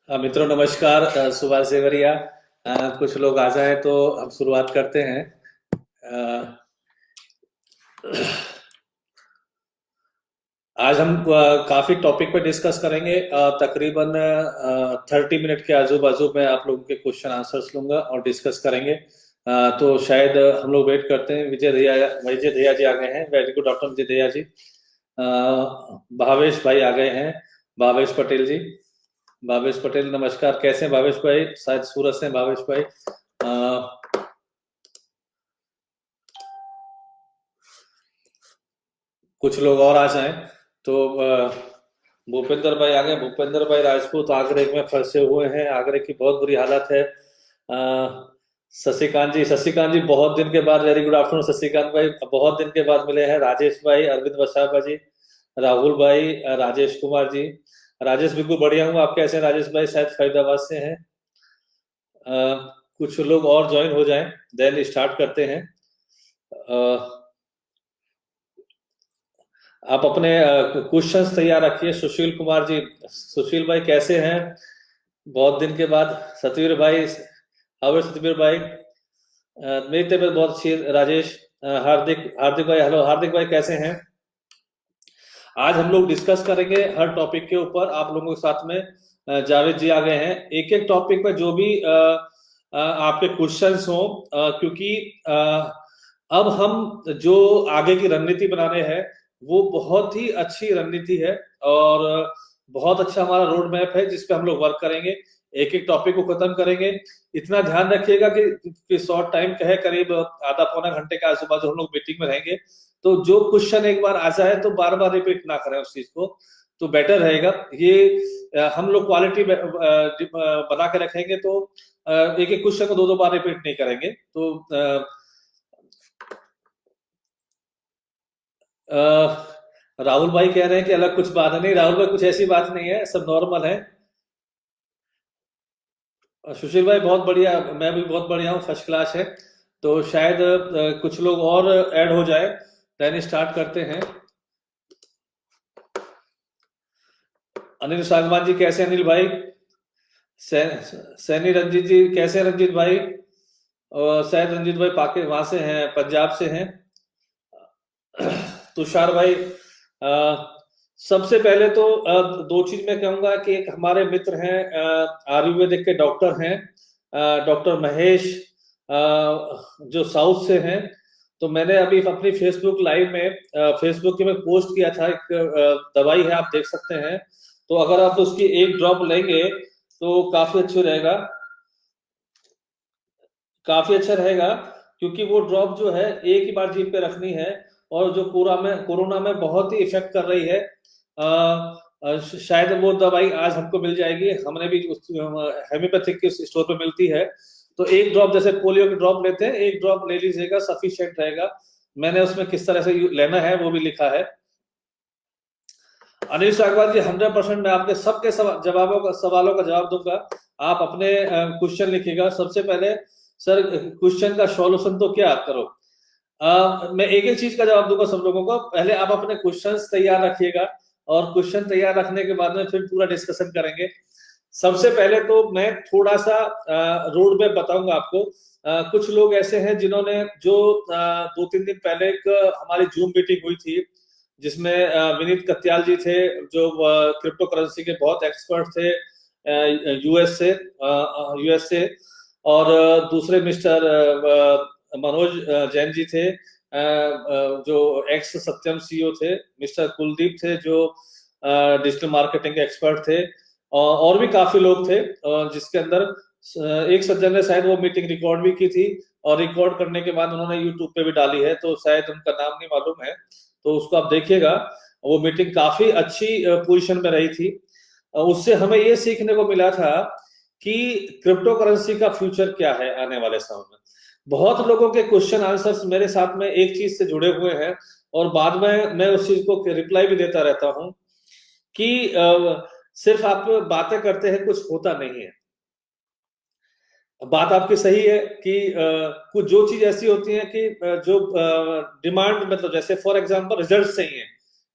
मित्रों नमस्कार। सुभाष सेवरिया। कुछ लोग आ जाएं तो हम शुरुआत करते हैं। अ, आज हम काफी टॉपिक पे डिस्कस करेंगे। तकरीबन 30 मिनट के आजू बाजू में आप लोगों के क्वेश्चन आंसर्स लूंगा और डिस्कस करेंगे। तो शायद हम लोग वेट करते हैं। विजय दहिया जी आ गए हैं। Very good afternoon Vijay Dahiya जी। भावेश भाई आ गए हैं। भावेश पटेल जी। भावेश पटेल नमस्कार। कैसे हैं भावेश भाई? शायद सूरत से हैं भावेश भाई। कुछ लोग और आ जाएं तो भूपेंद्र भाई आ गए। भूपेंद्र भाई राजपूत आगरे में फंसे हुए हैं। आगरे की बहुत बुरी हालत है। शशिकांत जी बहुत दिन के बाद। वेरी गुड आफ्टरनून शशिकांत भाई, बहुत दिन के बाद मिले हैं। राजेश भाई, अरविंद वसावा जी, राहुल भाई, राजेश कुमार जी। राजेश बिल्कुल बढ़िया हूँ। आप कैसे हैं राजेश भाई? शायद फरीदाबाद से हैं। कुछ लोग और ज्वाइन हो जाएं, देन स्टार्ट करते हैं। आप अपने क्वेश्चंस तैयार रखिए। सुशील कुमार जी, सुशील भाई कैसे हैं? बहुत दिन के बाद। सतवीर भाई, हाउ सतवीर भाई? मेरी तबीयत बहुत अच्छी है राजेश। हार्दिक हार्दिक भाई, हेलो हार्दिक भाई कैसे हैं? आज हम लोग डिस्कस करेंगे हर टॉपिक के ऊपर। आप लोगों के साथ में जावेद जी आ गए हैं। एक एक टॉपिक पे जो भी आपके क्वेश्चंस हो, क्योंकि अब हम जो आगे की रणनीति बनाने हैं वो बहुत ही अच्छी रणनीति है और बहुत अच्छा हमारा रोड मैप है जिस पे हम लोग वर्क करेंगे। एक एक टॉपिक को खत्म करेंगे। इतना ध्यान रखिएगा कि शॉर्ट टाइम कहे, करीब आधा पौना घंटे के आजू बाजू हम लोग मीटिंग में रहेंगे। तो जो क्वेश्चन एक बार आ जाए तो बार बार रिपीट ना करें उस चीज को, तो बेटर रहेगा। ये हम लोग क्वालिटी बना के रखेंगे तो एक एक क्वेश्चन को दो दो बार रिपीट नहीं करेंगे। तो राहुल भाई कह रहे हैं कि अलग कुछ बात नहीं। राहुल भाई कुछ ऐसी बात नहीं है, सब नॉर्मल है। सुशील भाई बहुत बढ़िया, मैं भी बहुत बढ़िया हूँ, फर्स्ट क्लास है। तो शायद कुछ लोग और ऐड हो जाए, देन स्टार्ट करते हैं। अनिल सागवान जी कैसे हैं अनिल भाई? सैनी रंजीत जी कैसे हैं रंजीत भाई? और शायद रंजीत भाई पाके वहां से हैं, पंजाब से हैं। तुषार भाई, सबसे पहले तो दो चीज मैं कहूंगा कि एक हमारे मित्र हैं, आयुर्वेदिक के डॉक्टर हैं, डॉक्टर महेश, जो साउथ से हैं। तो मैंने अभी अपनी फेसबुक लाइव में, फेसबुक में पोस्ट किया था। एक दवाई है, आप देख सकते हैं। तो अगर आप उसकी एक ड्रॉप लेंगे तो काफी अच्छा रहेगा। काफी अच्छा रहेगा क्योंकि वो ड्रॉप जो है एक ही बार जीभ पे रखनी है और जो कोरोना में बहुत ही इफेक्ट कर रही है। शायद वो दवाई आज हमको मिल जाएगी। हमने भी हेम्योपैथिक के स्टोर पे मिलती है। तो एक ड्रॉप, जैसे पोलियो की ड्रॉप लेते हैं, एक ड्रॉप ले लीजिएगा, सफिशिएंट रहेगा। मैंने उसमें किस तरह से लेना है वो भी लिखा है। अनिल सागवान जी 100% मैं आपके सबके सवालों का जवाब दूंगा। आप अपने क्वेश्चन लिखिएगा। सबसे पहले सर, क्वेश्चन का सॉल्यूशन तो क्या आप करो। मैं एक एक चीज का जवाब दूंगा सब लोगों को। पहले आप अपने क्वेश्चंस तैयार रखिएगा और क्वेश्चन तैयार रखने के बाद में फिर पूरा डिस्कशन करेंगे। सबसे पहले तो मैं थोड़ा सा रोड मैप बताऊंगा आपको। कुछ लोग ऐसे हैं जिन्होंने जो 2-3 दिन पहले एक हमारी जूम मीटिंग हुई थी जिसमें विनीत कत्याल जी थे, जो क्रिप्टो करेंसी के बहुत एक्सपर्ट थे, यूएस से। और दूसरे मिस्टर मनोज जैन जी थे, जो एक्स सत्यम सीईओ थे। मिस्टर कुलदीप थे जो डिजिटल मार्केटिंग के एक्सपर्ट थे। और भी काफी लोग थे, जिसके अंदर एक सज्जन ने शायद वो मीटिंग रिकॉर्ड भी की थी और रिकॉर्ड करने के बाद उन्होंने यूट्यूब पे भी डाली है। तो शायद उनका नाम नहीं मालूम है, तो उसको आप देखिएगा। वो मीटिंग काफी अच्छी पोजीशन में रही थी। उससे हमें ये सीखने को मिला था कि क्रिप्टो करेंसी का फ्यूचर क्या है आने वाले समय में। बहुत लोगों के क्वेश्चन आंसर्स मेरे साथ में एक चीज से जुड़े हुए हैं और बाद में मैं उस चीज को रिप्लाई भी देता रहता हूं कि सिर्फ आप बातें करते हैं, कुछ होता नहीं है। बात आपकी सही है कि कुछ जो चीज ऐसी होती है कि जो डिमांड, मतलब जैसे फॉर एग्जांपल रिजल्ट सही है,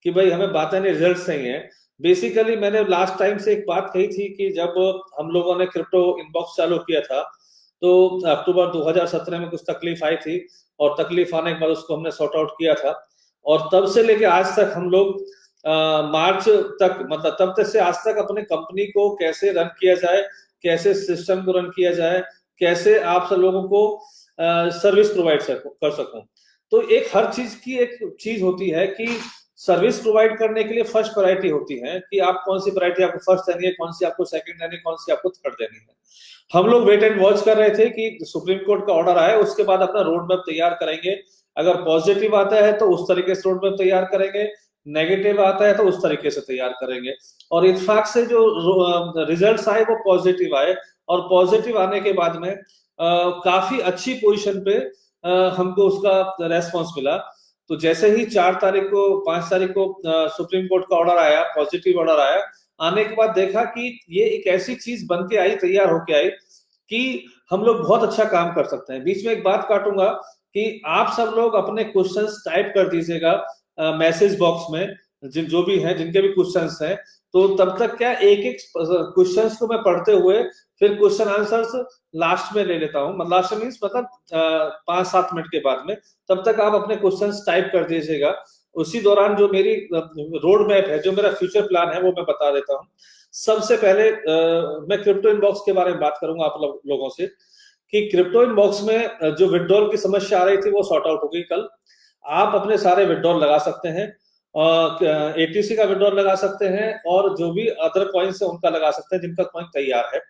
कि भाई हमें बातें नहीं, रिजल्ट सही है। बेसिकली मैंने लास्ट टाइम से एक बात कही थी कि जब हम लोगों ने क्रिप्टो इनबॉक्स चालू किया था तो अक्टूबर 2017 में कुछ तकलीफ आई थी, और तकलीफ आने के बाद उसको हमने सॉर्ट आउट किया था। और तब से लेके आज तक हम लोग मार्च तक, मतलब तब तक से आज तक अपने कंपनी को कैसे रन किया जाए, कैसे सिस्टम को रन किया जाए, कैसे आप सब लोगों को सर्विस प्रोवाइड कर सकूं। तो एक हर चीज की एक चीज होती है कि सर्विस प्रोवाइड करने के लिए फर्स्ट प्रायोरिटी होती है कि आप कौन सी प्रायोरिटी आपको फर्स्ट देनी है, कौन सी आपको सेकंड देनी है, कौन सी आपको थर्ड देनी है। हम लोग वेट एंड वॉच कर रहे थे कि सुप्रीम कोर्ट का ऑर्डर आए, उसके बाद अपना रोड मैप तैयार करेंगे। अगर पॉजिटिव आता है तो उस तरीके से रोड मैप तैयार करेंगे, नेगेटिव आता है तो उस तरीके से तैयार करेंगे। और इत्तेफाक से जो रिजल्ट्स आए वो पॉजिटिव आए, और पॉजिटिव आने के बाद में काफी अच्छी पोजीशन पे हमको उसका रेस्पॉन्स मिला। तो जैसे ही 4 तारीख को 5 तारीख को सुप्रीम कोर्ट का ऑर्डर आया, पॉजिटिव ऑर्डर आया, आने के बाद देखा कि ये एक ऐसी चीज बन के आई, तैयार होके आई कि हम लोग बहुत अच्छा काम कर सकते हैं। बीच में एक बात काटूंगा कि आप सब लोग अपने क्वेश्चंस टाइप कर दीजिएगा मैसेज बॉक्स में, जो भी हैं, जिनके भी क्वेश्चंस हैं। तो तब तक क्या एक एक क्वेश्चंस को मैं पढ़ते हुए फिर क्वेश्चन आंसर्स लास्ट में ले लेता हूँ, मतलब लास्ट मीन्स मतलब 5-7 मिनट के बाद में। तब तक आप अपने क्वेश्चंस टाइप कर दीजिएगा। उसी दौरान जो मेरी रोड मैप है, जो मेरा फ्यूचर प्लान है, वो मैं बता देता हूँ। सबसे पहले मैं क्रिप्टो इनबॉक्स के बारे में बात करूंगा आप लोगों से कि क्रिप्टो इनबॉक्स में जो विड्रॉल की समस्या आ रही थी वो सॉर्ट आउट हो गई कल। आप अपने सारे विड्रॉल लगा सकते हैं, एटीसी का विड्रॉल लगा सकते हैं, और जो भी अदर कॉइन्स है उनका लगा सकते हैं जिनका कॉइन तैयार है।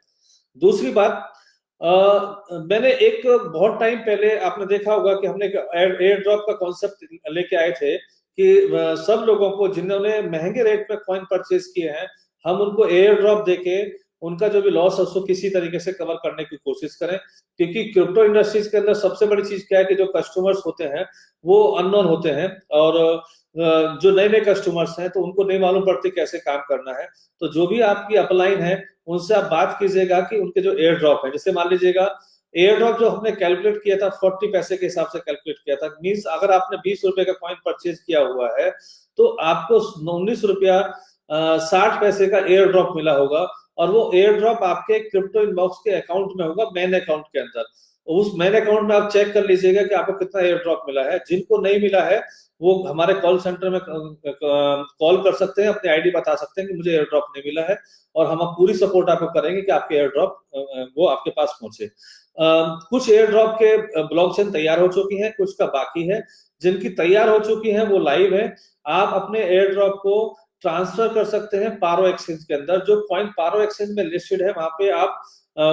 दूसरी बात, मैंने एक बहुत टाइम पहले आपने देखा होगा कि हमने एयर ड्रॉप का कॉन्सेप्ट लेके आए थे कि सब लोगों को जिन्होंने महंगे रेट पे कॉइन परचेज किए हैं, हम उनको एयर ड्रॉप देके उनका जो भी लॉस है उसको किसी तरीके से कवर करने की कोशिश करें। क्योंकि क्रिप्टो इंडस्ट्रीज के अंदर सबसे बड़ी चीज क्या है कि जो कस्टमर्स होते हैं वो अननोन होते हैं, और जो नए नए कस्टमर्स हैं तो उनको नहीं मालूम पड़ती कैसे काम करना है। तो जो भी आपकी अपलाइन है उनसे आप बात कीजिएगा कि उनके जो एयर ड्रॉप है, जैसे मान लीजिएगा एयर ड्रॉप जो हमने कैलकुलेट किया था 40 पैसे के हिसाब से कैलकुलेट किया था, मीन्स अगर आपने 20 रुपए का कॉइन परचेज किया हुआ है तो आपको 19 रुपया 60 पैसे का एयर ड्रॉप मिला होगा। और वो एयर ड्रॉप आपके क्रिप्टो इनबॉक्स के अकाउंट में होगा, मेन अकाउंट के अंदर। उस मेन अकाउंट में आप चेक कर लीजिएगा कि आपको कितना एयर ड्रॉप मिला है। जिनको नहीं मिला है वो हमारे कॉल सेंटर में कॉल कर सकते हैं, अपनी आईडी बता सकते हैं कि मुझे एयर ड्रॉप नहीं मिला है, और हम पूरी सपोर्ट आपको करेंगे कि आपके एयर ड्रॉप वो आपके पास पहुंचे। कुछ एयर ड्रॉप के ब्लॉकचेन तैयार हो चुकी हैं, कुछ का बाकी है। जिनकी तैयार हो चुकी है वो लाइव है। आप अपने एयर ड्रॉप को ट्रांसफर कर सकते हैं पारो एक्सचेंज के अंदर। जो कॉइन पारो एक्सचेंज में लिस्टेड है वहां पे आप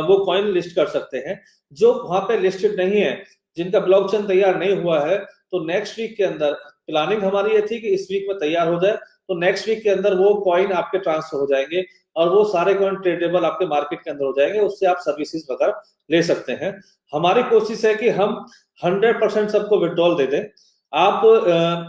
वो कॉइन लिस्ट कर सकते हैं। जो वहां पे लिस्टेड नहीं है, जिनका ब्लॉकचेन तैयार नहीं हुआ है, तो नेक्स्ट वीक के अंदर प्लानिंग हमारी ये थी कि इस वीक में तैयार हो जाए, तो नेक्स्ट वीक के अंदर वो कॉइन आपके ट्रांसफर हो जाएंगे, और वो सारे कॉइन ट्रेडेबल आपके मार्केट के अंदर हो जाएंगे। उससे आप सर्विसेज वगैरह ले सकते हैं। हमारी कोशिश है कि हम 100% सबको विड्रॉल दे दें। आप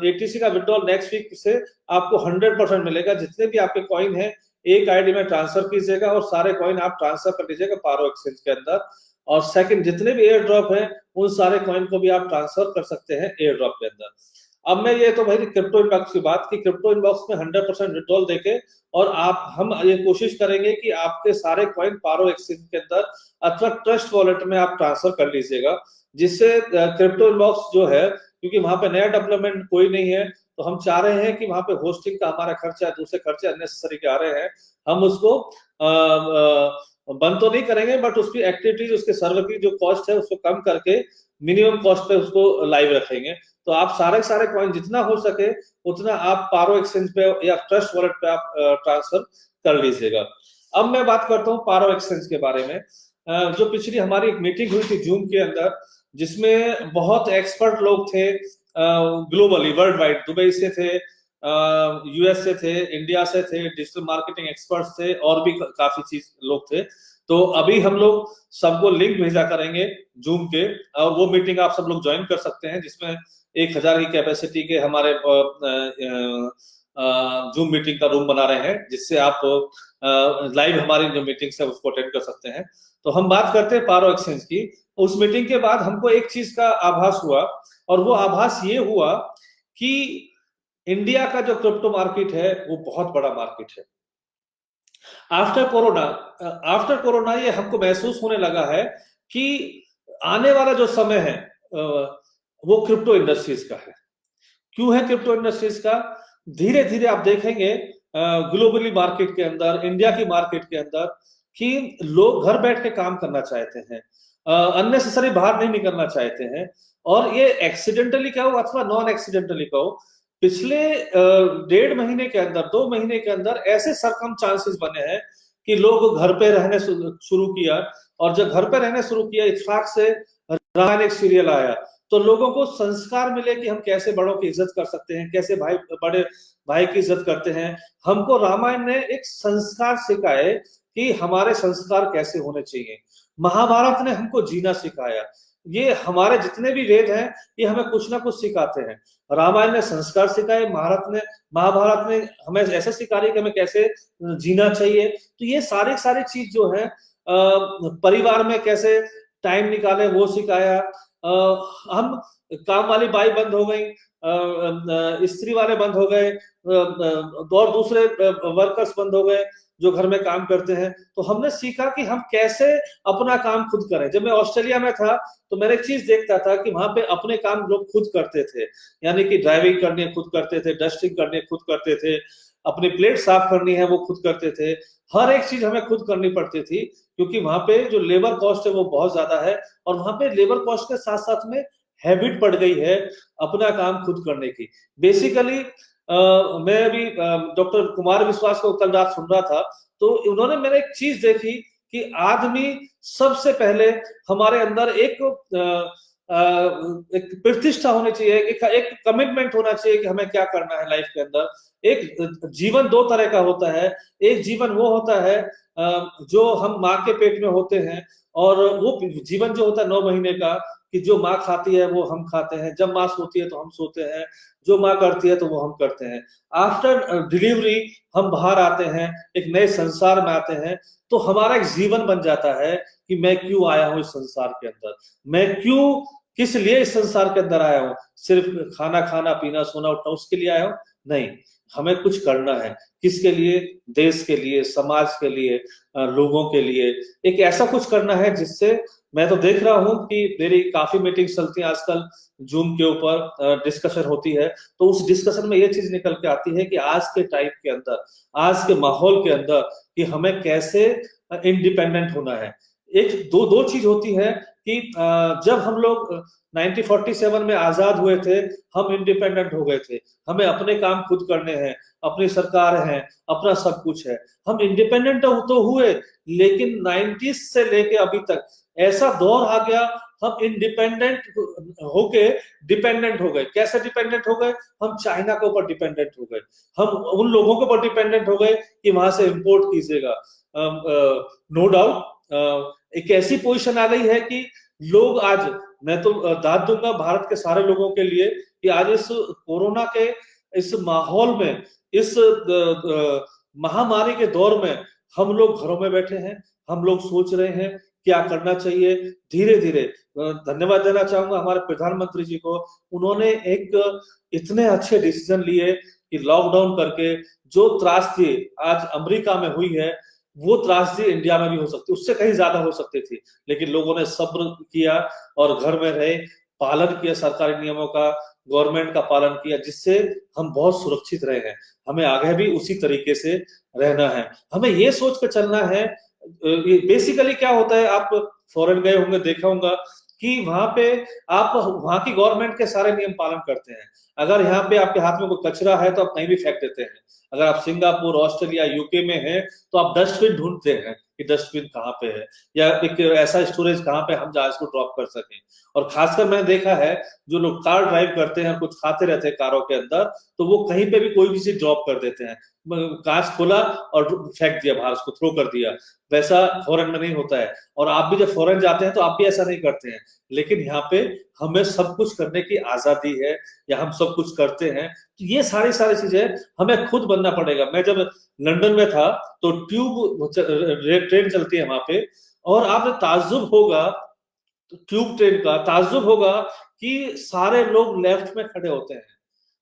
एटीसी का विड्रॉल नेक्स्ट वीक से आपको 100% मिलेगा। जितने भी आपके कॉइन है एक आईडी में ट्रांसफर कीजिएगा, और सारे कॉइन आप ट्रांसफर कर लीजिएगा पारो एक्सचेंज के अंदर। और सेकंड, जितने भी एयर ड्रॉप है उन सारे कॉइन को भी आप ट्रांसफर कर सकते हैं एयर ड्रॉप के अंदर। अब मैं ये तो भाई क्रिप्टो इनबॉक्स की बात की, क्रिप्टो इनबॉक्स में 100% विड्रॉल देके, और हम ये कोशिश करेंगे कि आपके सारे कॉइन पारो एक्सचेंज के अंदर अथवा ट्रस्ट वॉलेट में आप ट्रांसफर कर लीजिएगा, जिससे क्रिप्टो इनबॉक्स जो है, क्योंकि वहां पे नया डेवलपमेंट कोई नहीं है, तो हम चाह रहे हैं कि वहां पे होस्टिंग का हमारा खर्चा, दूसरे खर्चे अननेसेसरी के आ रहे हैं, हम उसको बंद तो नहीं करेंगे, बट उसकी एक्टिविटीज, उसके सर्वर की जो कॉस्ट है उसको कम करके मिनिमम कॉस्ट पे उसको लाइव रखेंगे। तो आप सारे कॉइन जितना हो सके उतना आप पारो एक्सचेंज पे या ट्रस्ट वॉलेट पे आप ट्रांसफर कर लीजिएगा। अब मैं बात करता हूँ पारो एक्सचेंज के बारे में। जो पिछली हमारी एक मीटिंग हुई थी जूम के अंदर, जिसमें बहुत एक्सपर्ट लोग थे ग्लोबली, वर्ल्ड वाइड, दुबई से थे, यूएस से थे, इंडिया से थे, डिजिटल मार्केटिंग एक्सपर्ट्स थे, और भी काफी चीज लोग थे। तो अभी हम लोग सबको लिंक भेजा करेंगे जूम के, और वो मीटिंग आप सब लोग ज्वाइन कर सकते हैं, जिसमें 1000 की कैपेसिटी के हमारे जूम मीटिंग का रूम बना रहे हैं, जिससे आप लाइव हमारी जो मीटिंग्स है उसको अटेंड कर सकते हैं। तो हम बात करते हैं पारो एक्सचेंज की। उस मीटिंग के बाद हमको एक चीज का आभास हुआ, और वो आभास ये हुआ कि इंडिया का जो क्रिप्टो मार्केट है वो बहुत बड़ा मार्केट है। आफ्टर कोरोना ये हमको महसूस होने लगा है कि आने वाला जो समय है वो क्रिप्टो इंडस्ट्रीज का है। क्यों है क्रिप्टो इंडस्ट्रीज का? धीरे धीरे आप देखेंगे ग्लोबली मार्केट के अंदर, इंडिया की मार्केट के अंदर, कि लोग घर बैठ के काम करना चाहते हैं, अननेसेसरी बाहर नहीं निकलना चाहते हैं। और ये एक्सीडेंटली क्या हो अथवा नॉन एक्सीडेंटली क्या हो, पिछले 1.5 महीने के अंदर, 2 महीने के अंदर ऐसे सरकम चांसेस बने हैं कि लोग घर पे रहने शुरू किया। और जब घर पे रहने शुरू किया, इत्तेफाक से रामायण एक सीरियल आया, तो लोगों को संस्कार मिले कि हम कैसे बड़ों की इज्जत कर सकते हैं, कैसे बड़े भाई की इज्जत करते हैं। हमको रामायण ने एक संस्कार सिखाए कि हमारे संस्कार कैसे होने चाहिए। महाभारत ने हमको जीना सिखाया। ये हमारे जितने भी वेद हैं, ये हमें कुछ ना कुछ सिखाते हैं। रामायण ने संस्कार सिखाए, महाभारत ने हमें ऐसे सिखाया कि हमें कैसे जीना चाहिए। तो ये सारी सारी चीज जो है, परिवार में कैसे टाइम निकाले वो सिखाया। हम काम वाली बाई बंद हो गई, स्त्री वाले बंद हो गए, और दूसरे वर्कर्स बंद हो गए जो घर में काम करते हैं। तो हमने सीखा कि हम कैसे अपना काम खुद करें। जब मैं ऑस्ट्रेलिया में था तो मैंने एक चीज देखता था कि वहां पे अपने काम लोग खुद करते थे, यानी कि ड्राइविंग करनी है खुद करते थे, डस्टिंग करनी है खुद करते थे, अपनी प्लेट साफ करनी है वो खुद करते थे। हर एक चीज हमें खुद करनी पड़ती थी, क्योंकि वहां पे जो लेबर कॉस्ट है वो बहुत ज्यादा है। और वहां पे लेबर कॉस्ट के साथ साथ में हैबिट पड़ गई है अपना काम खुद करने की। बेसिकली मैं अभी डॉक्टर कुमार विश्वास को कल रात सुन रहा था, तो उन्होंने मैंने एक चीज देखी कि आदमी सबसे पहले हमारे अंदर एक प्रतिष्ठा होनी चाहिए, एक कमिटमेंट होना चाहिए कि हमें क्या करना है लाइफ के अंदर। एक जीवन दो तरह का होता है। एक जीवन वो होता है जो हम माँ के पेट में होते हैं, और वो जीवन जो होता है 9 महीने का, कि जो माँ खाती है वो हम खाते हैं, जब माँ सोती है तो हम सोते हैं, जो माँ करती है तो वो हम करते हैं। आफ्टर डिलीवरी हम बाहर आते हैं, एक नए संसार में आते हैं। तो हमारा एक जीवन बन जाता है कि मैं क्यों आया हूं इस संसार के अंदर, मैं क्यों, किस लिए इस संसार के अंदर आया हूं। सिर्फ खाना खाना पीना सोना उठना उसके लिए आया हूं? नहीं, हमें कुछ करना है। किसके लिए? देश के लिए, समाज के लिए, लोगों के लिए। एक ऐसा कुछ करना है जिससे, मैं तो देख रहा हूं कि मेरी काफी मीटिंग चलती है आजकल, जूम के ऊपर डिस्कशन होती है। तो उस डिस्कशन में ये चीज निकल के आती है कि आज के टाइम के अंदर, आज के माहौल के अंदर, कि हमें कैसे इंडिपेंडेंट होना है। एक दो दो चीज होती है कि जब हम लोग 1947 में आजाद हुए थे, हम इंडिपेंडेंट हो गए थे, हमें अपने काम खुद करने हैं, अपनी सरकार है, अपना सब कुछ है, हम इंडिपेंडेंट तो हुए। लेकिन 90s से लेके अभी तक ऐसा दौर आ गया, हम इंडिपेंडेंट होके डिपेंडेंट हो गए। कैसे डिपेंडेंट हो गए? हम चाइना के ऊपर डिपेंडेंट हो गए, हम उन लोगों के ऊपर डिपेंडेंट हो गए कि वहां से इंपोर्ट कीजिएगा। नो डाउट एक ऐसी पोजीशन आ गई है कि लोग आज, मैं तो दाद दूंगा भारत के सारे लोगों के लिए, कि आज इस कोरोना के इस माहौल में, इस महामारी के दौर में, हम लोग घरों में बैठे हैं, हम लोग सोच रहे हैं क्या करना चाहिए। धीरे धीरे धन्यवाद देना चाहूंगा हमारे प्रधानमंत्री जी को। उन्होंने एक इतने अच्छे डिसीजन लिए कि लॉकडाउन करके जो त्रासदी आज अमेरिका में हुई है, वो त्रासदी इंडिया में भी हो सकती, उससे कहीं ज्यादा हो सकती थी। लेकिन लोगों ने सब्र किया और घर में रहे, पालन किया सरकारी नियमों का, गवर्नमेंट का पालन किया, जिससे हम बहुत सुरक्षित रहे हैं। हमें आगे भी उसी तरीके से रहना है। हमें ये सोच कर चलना है। बेसिकली क्या होता है, आप फॉरेन गए होंगे, देखा होगा कि वहां पे आप वहां की गवर्नमेंट के सारे नियम पालन करते हैं। अगर यहाँ पे आपके हाथ में कोई कचरा है तो आप कहीं भी फेंक देते हैं। अगर आप सिंगापुर, ऑस्ट्रेलिया, यूके में हैं तो आप डस्टबिन ढूंढते हैं कि डस्टबिन कहाँ पे है, या एक ऐसा स्टोरेज कहाँ पे हम जहाँ इसको ड्रॉप कर सकें। और खासकर मैंने देखा है, जो लोग कार ड्राइव करते हैं, कुछ खाते रहते हैं कारों के अंदर, तो वो कहीं पे भी कोई भी चीज ड्रॉप कर देते हैं, कांच खोला और फेंक दिया बाहर, उसको थ्रो कर दिया। वैसा फॉरेन में नहीं होता है। और आप भी जब फॉरेन जाते हैं तो आप भी ऐसा नहीं करते हैं। लेकिन यहाँ पे हमें सब कुछ करने की आजादी है, या हम सब कुछ करते हैं। तो ये सारी सारी चीजें हमें खुद बनना पड़ेगा। मैं जब लंदन में था तो ट्यूब ट्रेन चलती है वहां पे, और आपने ताज्जुब होगा, ट्यूब ट्रेन का ताज्जुब होगा कि सारे लोग लेफ्ट में खड़े होते हैं।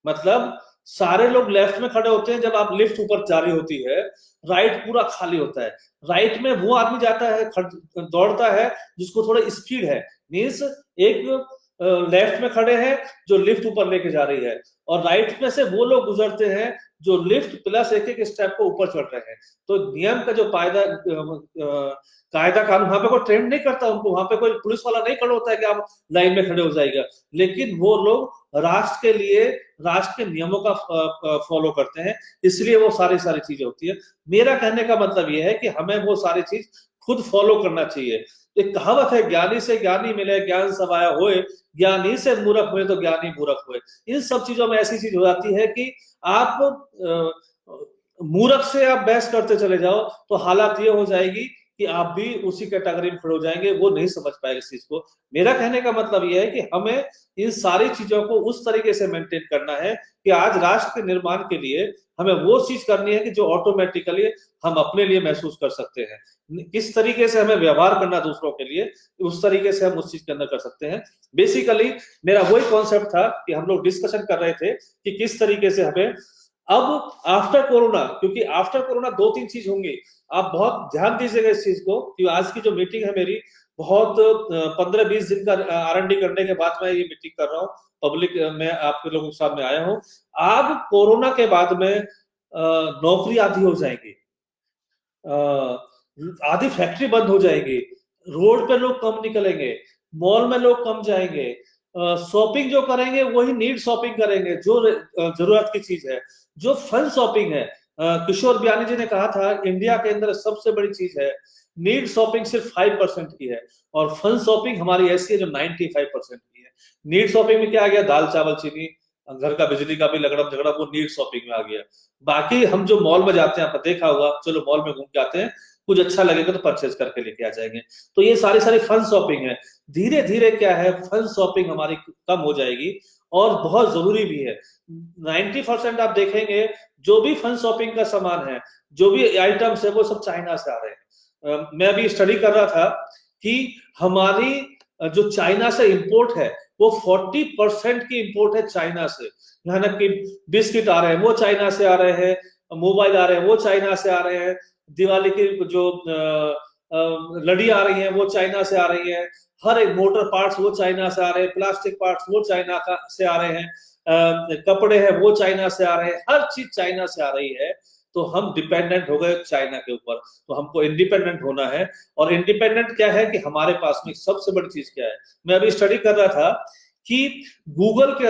मतलब सारे लोग लेफ्ट में खड़े होते हैं जब आप लिफ्ट ऊपर जा रही होती है, राइट पूरा खाली होता है। राइट में वो आदमी जाता है, दौड़ता है जिसको थोड़ा स्पीड है, मीन्स एक लेफ्ट में खड़े हैं जो लिफ्ट ऊपर लेके जा रही है, और राइट में से वो लोग गुजरते हैं जो लिफ्ट प्लस एक एक स्टेप को ऊपर चढ़ रहे हैं। तो नियम का जो कायदा कानून वहां पे कोई ट्रेंड नहीं करता उनको, वहां पे कोई पुलिस वाला नहीं खड़ा होता है कि आप लाइन में खड़े हो जाएगा, लेकिन वो लोग राष्ट्र के लिए राष्ट्र के नियमों का फॉलो करते हैं, इसलिए वो सारी सारी चीजें होती है। मेरा कहने का मतलब ये है कि हमें वो सारी चीज खुद फॉलो करना चाहिए। एक कहावत है, ज्ञानी से ज्ञानी मिले ज्ञान समाया होए, ज्ञानी से मूर्ख हुए तो ज्ञानी मूर्ख हुए। इन सब चीजों में ऐसी चीज हो जाती है कि आप मूर्ख से आप बहस करते चले जाओ तो हालात ये हो जाएगी कि आप भी उसी कैटेगरी में खड़े हो जाएंगे, वो नहीं समझ पाएगा इस चीज को। मेरा कहने का मतलब यह है कि हमें इन सारी चीजों को उस तरीके से मेंटेन करना है कि आज राष्ट्र के निर्माण के लिए हमें वो चीज करनी है कि जो ऑटोमेटिकली हम अपने लिए महसूस कर सकते हैं। किस तरीके से हमें व्यवहार करना दूसरों के लिए, उस तरीके से हम उस चीज के अंदर कर सकते हैं। बेसिकली मेरा वही कॉन्सेप्ट था कि हम लोग डिस्कशन कर रहे थे कि किस तरीके से हमें अब आफ्टर कोरोना, क्योंकि आफ्टर कोरोना दो तीन चीज होंगी, आप बहुत ध्यान दीजिएगा इस चीज को कि आज की जो मीटिंग है मेरी बहुत 15-20 दिन का R&D करने के बाद मैं ये मीटिंग कर रहा हूँ, पब्लिक में आपके लोगों के सामने आया हूँ। अब कोरोना के बाद में नौकरी आधी हो जाएगी, आधी फैक्ट्री बंद हो जाएगी, रोड पे लोग कम निकलेंगे, मॉल में लोग कम जाएंगे, शॉपिंग जो करेंगे वही नीड शॉपिंग करेंगे जो जरूरत की चीज है। जो फन शॉपिंग है, किशोर बियानी जी ने कहा था इंडिया के अंदर सबसे बड़ी चीज है, नीड शॉपिंग सिर्फ 5% की है और फन शॉपिंग हमारी ऐसी है जो 95% की है। नीड शॉपिंग में क्या आ गया, दाल चावल चीनी, घर का बिजली का भी लगड़म झगड़ा, वो नीड शॉपिंग में आ गया। बाकी हम जो मॉल में जाते हैं, आपने देखा होगा, चलो मॉल में घूम के आते हैं, कुछ अच्छा लगेगा तो परचेज करके लेके आ जाएंगे। तो ये सारी सारी फन शॉपिंग है। धीरे धीरे क्या है, फन शॉपिंग हमारी कम हो जाएगी और बहुत जरूरी भी है। 90% आप देखेंगे जो भी फन शॉपिंग का सामान है, जो भी आइटम्स है, वो सब चाइना से आ रहे हैं। मैं अभी स्टडी कर रहा था कि हमारी जो चाइना से इंपोर्ट है वो 40% की इंपोर्ट है चाइना से। यहाँ तक कि बिस्किट आ रहे हैं वो चाइना से आ रहे हैं, मोबाइल आ रहे हैं वो चाइना से आ रहे हैं, दिवाली की जो लड़ी आ रही है वो चाइना से आ रही है, हर एक मोटर पार्ट्स वो चाइना से आ रहे हैं, प्लास्टिक पार्ट्स वो चाइना से आ रहे हैं, कपड़े हैं वो चाइना से आ रहे हैं, हर चीज चाइना से आ रही है। तो हम डिपेंडेंट हो गए चाइना के ऊपर, तो हमको इंडिपेंडेंट होना है। और इंडिपेंडेंट क्या है कि हमारे पास में सबसे बड़ी चीज क्या है, मैं अभी स्टडी कर रहा था कि गूगल के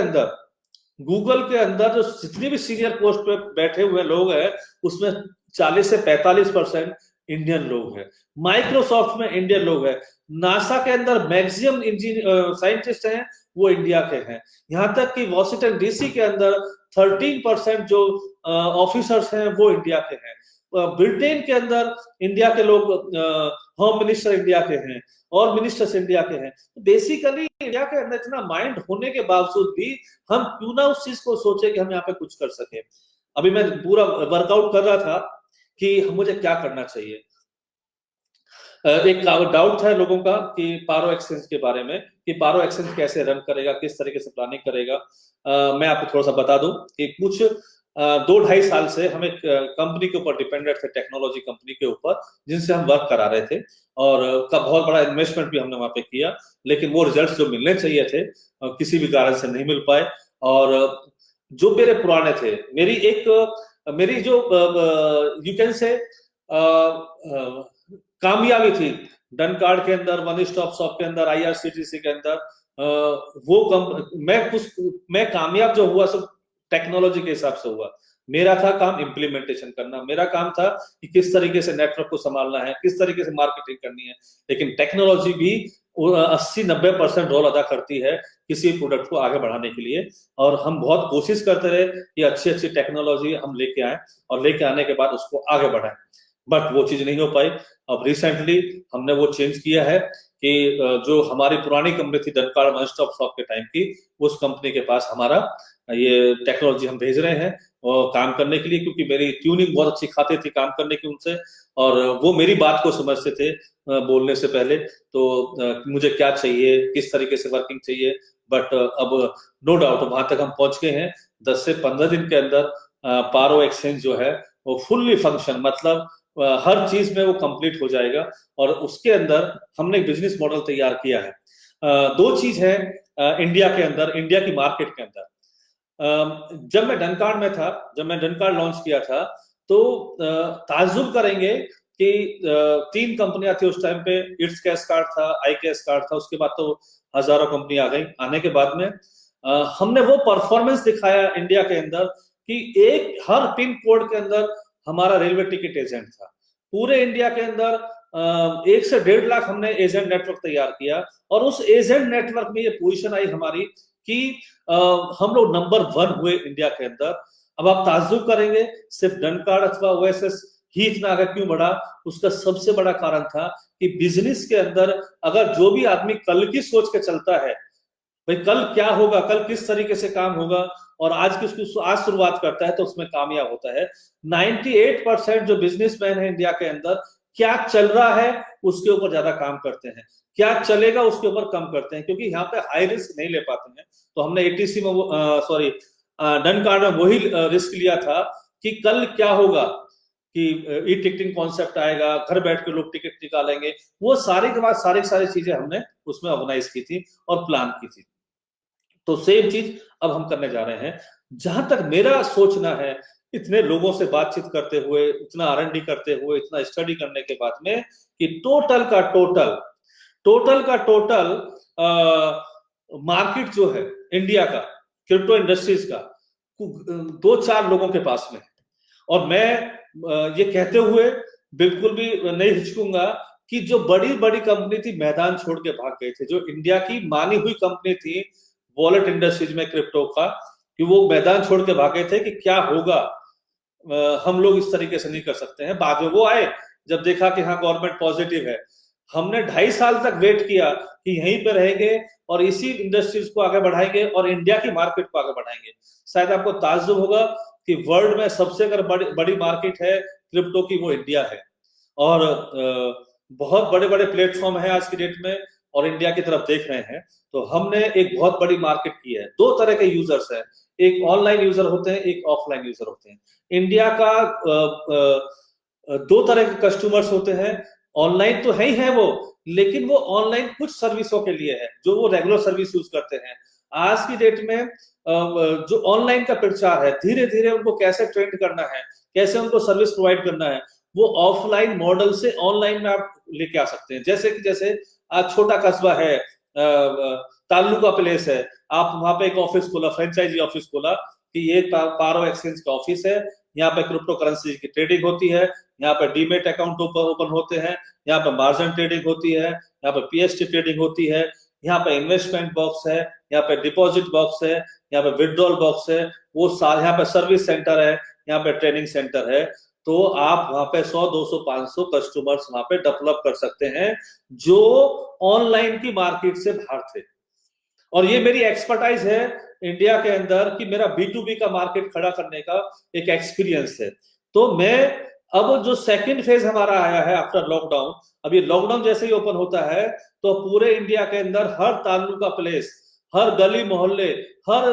अंदर जो जितने भी सीनियर पोस्ट पे बैठे हुए लोग हैं उसमें 40 से 45% इंडियन लोग हैं। माइक्रोसॉफ्ट में इंडियन लोग हैं। नासा के अंदर मैक्सिमम इंजीनियर साइंटिस्ट हैं वो इंडिया के हैं। यहाँ तक कि वॉशिंगटन डीसी के अंदर 13% जो ऑफिसर्स हैं वो इंडिया के हैं। ब्रिटेन के अंदर इंडिया के लोग, होम मिनिस्टर इंडिया के हैं और मिनिस्टर्स इंडिया के हैं। बेसिकली इंडिया के अंदर इतना माइंड होने के बावजूद भी हम क्यों ना उस चीज को सोचे कि हम यहाँ पे कुछ कर सके। अभी मैं पूरा वर्कआउट कर रहा था कि मुझे क्या करना चाहिए। एक डाउट था लोगों का कि पारो एक्सचेंज के बारे में, कि पारो एक्सचेंज कैसे रन करेगा, किस तरीके से प्लानिंग करेगा। मैं आपको थोड़ा सा बता दूं कि कुछ 2-2.5 साल से हम एक कंपनी के ऊपर डिपेंडेंट थे, टेक्नोलॉजी कंपनी के ऊपर, जिनसे हम वर्क करा रहे थे और का बहुत बड़ा इन्वेस्टमेंट भी हमने वहां पे किया, लेकिन वो रिजल्ट जो मिलने चाहिए थे किसी भी कारण से नहीं मिल पाए। और जो मेरे पुराने थे, मेरी जो यू कैन से कामयाबी थी डन कार्ड के अंदर, वन स्टॉप शॉप के अंदर, IRCTC के अंदर, मैं कामयाब जो हुआ सब टेक्नोलॉजी के हिसाब से हुआ। मेरा था काम इम्प्लीमेंटेशन करना, मेरा काम था कि किस तरीके से नेटवर्क को संभालना है, किस तरीके से मार्केटिंग करनी है। लेकिन टेक्नोलॉजी भी 80-90% रोल अदा करती है किसी प्रोडक्ट को आगे बढ़ाने के लिए। और हम बहुत कोशिश करते रहे कि अच्छी अच्छी टेक्नोलॉजी हम लेके आए और लेके आने के बाद उसको आगे बढ़ाएं, बट वो चीज नहीं हो पाई। अब रिसेंटली हमने वो चेंज किया है कि जो हमारी पुरानी कंपनी थी done card one stop shop के टाइम की, उस कंपनी के पास हमारा ये टेक्नोलॉजी हम भेज रहे हैं और काम करने के लिए, क्योंकि मेरी ट्यूनिंग बहुत अच्छी खाते थी काम करने की उनसे, और वो मेरी बात को समझते थे बोलने से पहले। तो मुझे क्या चाहिए, किस तरीके से वर्किंग चाहिए, बट अब नो डाउट वहां तक हम पहुंच गए हैं। 10 से 15 दिन के अंदर पारो एक्सचेंज जो है वो फुल्ली फंक्शन, मतलब हर चीज में वो कंप्लीट हो जाएगा। और उसके अंदर हमने एक बिजनेस मॉडल तैयार किया है। दो चीज है इंडिया के अंदर, इंडिया की मार्केट के अंदर। जब मैं डनकार्ड में था, जब मैं डनकार्ड लॉन्च किया था, तो ताज्जुब करेंगे कि 3 कंपनियां थी उस टाइम पे। इट्स कैश कार्ड था, आई कैश कार्ड था, उसके बाद तो हजारों कंपनी आ गई। आने के बाद में हमने वो परफॉर्मेंस दिखाया इंडिया के अंदर कि एक हर पिन कोड के अंदर हमारा रेलवे टिकट एजेंट था। पूरे इंडिया के अंदर 1 से 1.5 लाख हमने एजेंट नेटवर्क तैयार किया, और उस एजेंट नेटवर्क में ये पोजीशन आई हमारी कि हम लोग नंबर 1 हुए इंडिया के अंदर। अब आप ताज्जुब करेंगे सिर्फ डनकार्ड अथवा ओएसएस ही इतना आगे क्यों बढ़ा। उसका सबसे बड़ा कारण था कि बिजनेस के अंदर अगर जो भी आदमी कल की सोच के चलता है, भाई कल क्या होगा, कल किस तरीके से काम होगा, और आज की उसकी आज शुरुआत करता है तो उसमें कामयाब होता है। 98% जो बिजनेसमैन है इंडिया के अंदर, क्या चल रहा है उसके ऊपर ज्यादा काम करते हैं, क्या चलेगा उसके ऊपर कम करते हैं, क्योंकि यहाँ पे हाई रिस्क नहीं ले पाते हैं। तो हमने एटीसी में सॉरी डनकार्ड में वही रिस्क लिया था कि कल क्या होगा, कि ई टिकटिंग कॉन्सेप्ट आएगा, घर बैठ के लोग टिकट निकालेंगे। वो सारी के बाद सारी चीजें हमने उसमें ऑर्गेनाइज की थी और प्लान की थी। तो सेम चीज अब हम करने जा रहे हैं। जहां तक मेरा सोचना है, इतने लोगों से बातचीत करते हुए, इतना R&D करते हुए, इतना स्टडी करने के बाद में, कि टोटल का टोटल मार्केट जो है इंडिया का, क्रिप्टो इंडस्ट्रीज का, 2-4 लोगों के पास में। और मैं ये कहते हुए बिल्कुल भी नहीं हिचकूंगा कि जो बड़ी बड़ी कंपनी थी मैदान छोड़ के भाग गए थे। जो इंडिया की मानी हुई कंपनी थी वॉलेट इंडस्ट्रीज में क्रिप्टो का, कि वो मैदान छोड़ के भागे थे कि क्या होगा, हम लोग इस तरीके से नहीं कर सकते हैं। बाद में वो आए जब देखा कि हाँ गवर्नमेंट पॉजिटिव है। हमने 2.5 साल तक वेट किया कि यहीं पे रहेंगे और इसी इंडस्ट्रीज को आगे बढ़ाएंगे और इंडिया की मार्केट को आगे बढ़ाएंगे। शायद आपको ताज्जुब होगा कि वर्ल्ड में सबसे अगर बड़ी मार्केट है क्रिप्टो की, वो इंडिया है। और बहुत बड़े बड़े प्लेटफॉर्म है आज की डेट में और इंडिया की तरफ देख रहे हैं। तो हमने एक बहुत बड़ी मार्केट की है। 2 तरह के यूजर्स हैं, एक ऑनलाइन यूजर होते हैं, एक ऑफलाइन यूजर होते हैं। इंडिया का 2 तरह के कस्टमर्स होते हैं। ऑनलाइन तो है ही है वो, लेकिन वो ऑनलाइन कुछ सर्विसों के लिए है जो वो रेगुलर सर्विस यूज करते हैं। आज की डेट में जो ऑनलाइन का प्रचार है, धीरे धीरे उनको कैसे ट्रेंड करना है, कैसे उनको सर्विस प्रोवाइड करना है, वो ऑफलाइन मॉडल से ऑनलाइन में आप लेके आ सकते हैं। जैसे आज छोटा कस्बा है, ताल्लुका प्लेस है, आप वहां पे एक ऑफिस खोला, फ्रेंचाइजी ऑफिस खोला कि ये पारो एक्सचेंज का ऑफिस है, यहाँ पे क्रिप्टो करेंसी की ट्रेडिंग होती है, यहाँ पे डीमेट अकाउंट ओपन होते हैं, यहाँ पे मार्जिन ट्रेडिंग होती है, यहाँ पे पीएसटी ट्रेडिंग होती है, यहाँ पे इन्वेस्टमेंट बॉक्स है, यहाँ पे डिपॉजिट बॉक्स है, यहाँ पे विड्रॉल बॉक्स है, वो सारे, यहाँ पे सर्विस सेंटर है, यहाँ पे ट्रेनिंग सेंटर है। तो आप वहां पे 100, 200, 500 कस्टमर्स वहां पे डेवलप कर सकते हैं जो ऑनलाइन की मार्केट से बाहर थे। और ये मेरी एक्सपर्टाइज है इंडिया के अंदर कि मेरा B2B का मार्केट खड़ा करने का एक एक्सपीरियंस है। तो मैं अब जो सेकंड फेज हमारा आया है आफ्टर लॉकडाउन, अब ये लॉकडाउन जैसे ही ओपन होता है तो पूरे इंडिया के अंदर हर तालुका प्लेस, हर गली मोहल्ले, हर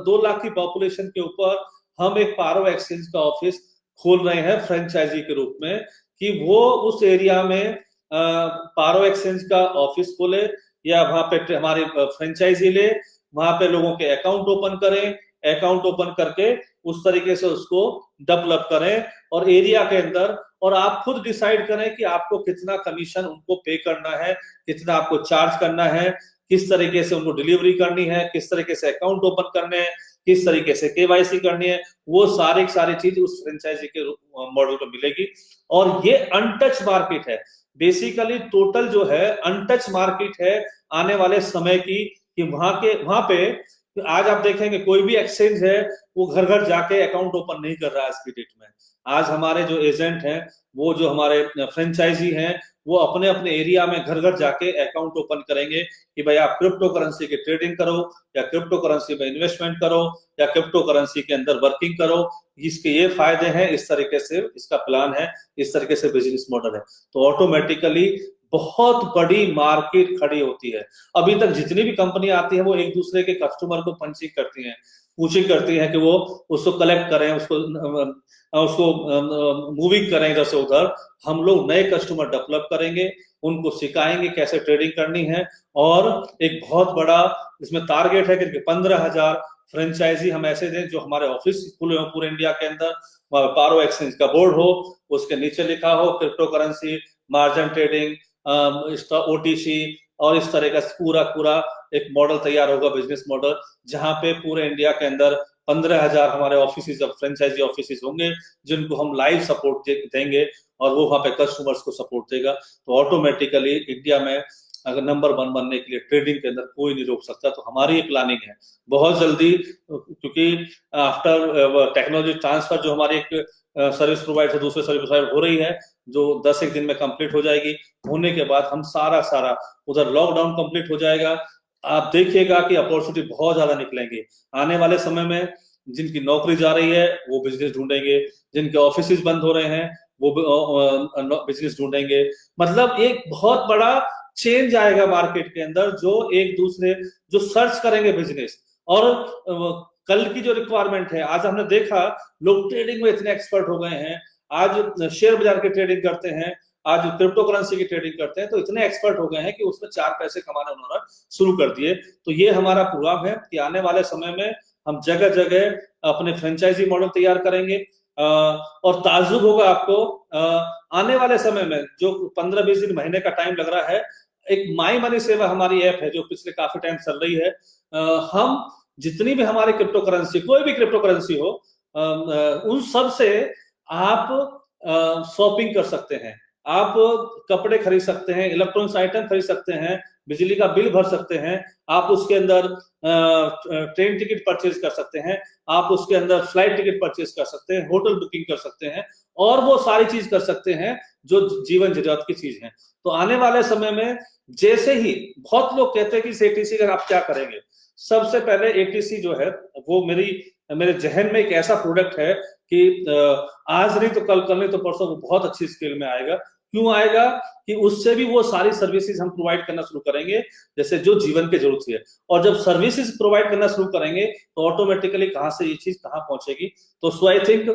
2 लाख की पॉपुलेशन के ऊपर हम एक पारो एक्सचेंज का ऑफिस खोल रहे हैं फ्रेंचाइजी के रूप में, कि वो उस एरिया में पारो एक्सचेंज का ऑफिस खोले या वहां पे हमारे फ्रेंचाइजी ले, वहां पे लोगों के अकाउंट ओपन करें, अकाउंट ओपन करके उस तरीके से उसको डेवलप करें और एरिया के अंदर, और आप खुद डिसाइड करें कि आपको कितना कमीशन उनको पे करना है, कितना आपको चार्ज करना है, किस तरीके से उनको डिलीवरी करनी है, किस तरीके से अकाउंट ओपन करने हैं, किस तरीके से केवाईसी करनी है, वो सारी चीज उस फ्रेंचाइजी के मॉडल पर मिलेगी। और ये अनटच मार्केट है, बेसिकली टोटल जो है अनटच मार्केट है आने वाले समय की, कि वहां पे आज आप देखेंगे कोई भी एक्सचेंज है वो घर घर जाके अकाउंट ओपन नहीं कर रहा है आज की डेट में। आज हमारे जो एजेंट हैं, वो जो हमारे फ्रेंचाइजी हैं, वो अपने अपने एरिया में घर घर जाके अकाउंट ओपन करेंगे कि भाई आप क्रिप्टो करेंसी की ट्रेडिंग करो, या क्रिप्टो करेंसी में इन्वेस्टमेंट करो, या क्रिप्टो करेंसी के अंदर वर्किंग करो, इसके ये फायदे हैं, इस तरीके से इसका प्लान है, इस तरीके से बिजनेस मॉडल है। तो ऑटोमेटिकली बहुत बड़ी मार्केट खड़ी होती है। अभी तक जितनी भी कंपनी आती है वो एक दूसरे के कस्टमर को पंचिंग करती हैं, पूछिंग करती हैं कि वो उसको कलेक्ट करें, उसको मूविंग करें इधर से उधर। हम लोग नए कस्टमर डेवलप करेंगे, उनको सिखाएंगे कैसे ट्रेडिंग करनी है, और एक बहुत बड़ा इसमें टारगेट है कि 15,000 फ्रेंचाइजी हम ऐसे दें जो हमारे ऑफिस खुले हो पूरे इंडिया के अंदर, पारो एक्सचेंज का बोर्ड हो, उसके नीचे लिखा हो crypto currency, margin trading, OTC, और इस तरह का पूरा पूरा एक मॉडल तैयार होगा, बिजनेस मॉडल, जहां पे पूरे इंडिया के अंदर 15,000 हमारे ऑफिस, फ्रेंचाइजी ऑफिस होंगे जिनको हम लाइव सपोर्ट देंगे, और वो वहां पे कस्टमर्स को सपोर्ट देगा। तो ऑटोमेटिकली इंडिया में अगर नंबर 1 बनने के लिए ट्रेडिंग के अंदर कोई नहीं रोक सकता। तो हमारी ये प्लानिंग है बहुत जल्दी, क्योंकि आफ्टर टेक्नोलॉजी ट्रांसफर जो हमारी एक सर्विस प्रोवाइडर से दूसरे सर्विस प्रोवाइडर हो रही है, जो 10 दिन में कंप्लीट हो जाएगी, होने के बाद हम सारा उधर लॉकडाउन कंप्लीट हो जाएगा। आप देखिएगा कि अपॉर्चुनिटी बहुत ज्यादा निकलेंगे आने वाले समय में। जिनकी नौकरी जा रही है वो बिजनेस ढूंढेंगे, जिनके ऑफिस बंद हो रहे हैं वो बिजनेस ढूंढेंगे। मतलब एक बहुत बड़ा चेंज आएगा मार्केट के अंदर, जो एक दूसरे जो सर्च करेंगे बिजनेस। और कल की जो रिक्वायरमेंट है, आज हमने देखा लोग ट्रेडिंग में इतने एक्सपर्ट हो गए हैं, आज शेयर बाजार की ट्रेडिंग करते हैं, आज क्रिप्टो करेंसी की ट्रेडिंग करते हैं, तो इतने एक्सपर्ट हो गए हैं कि उसमें 4 पैसे कमाना उन्होंने शुरू कर दिए। तो ये हमारा प्रोग्राम है कि आने वाले समय में हम जगह जगह अपने फ्रेंचाइजी मॉडल तैयार करेंगे। और ताज्जुब होगा आपको, आने वाले समय में जो 15-20 दिन, महीने का टाइम लग रहा है, एक माई मनी सेवा हमारी ऐप है जो पिछले काफी टाइम चल रही है। हम जितनी भी हमारी क्रिप्टो करेंसी, कोई भी क्रिप्टो करेंसी हो, उन सब से आप शॉपिंग कर सकते हैं, आप कपड़े खरीद सकते हैं, इलेक्ट्रॉनिक्स आइटम खरीद सकते हैं, बिजली का बिल भर सकते हैं, आप उसके अंदर ट्रेन टिकट परचेज कर सकते हैं, आप उसके अंदर फ्लाइट टिकट परचेज कर सकते हैं, होटल बुकिंग कर सकते हैं, और वो सारी चीज कर सकते हैं जो जीवन जरूरत की चीज है। तो आने वाले समय में जैसे ही, बहुत लोग कहते हैं कि एटीसी का आप क्या करेंगे, सबसे पहले एटीसी जो है वो मेरे जहन में एक ऐसा प्रोडक्ट है कि आज नहीं तो कल, कल नहीं तो परसों वो बहुत अच्छी स्केल में आएगा। क्यों आएगा? कि उससे भी वो सारी सर्विसेज हम प्रोवाइड करना शुरू करेंगे जैसे जो जीवन की जरूरत है। और जब सर्विसेज प्रोवाइड करना शुरू करेंगे तो ऑटोमेटिकली कहां से ये चीज कहां पहुंचेगी। तो सो आई थिंक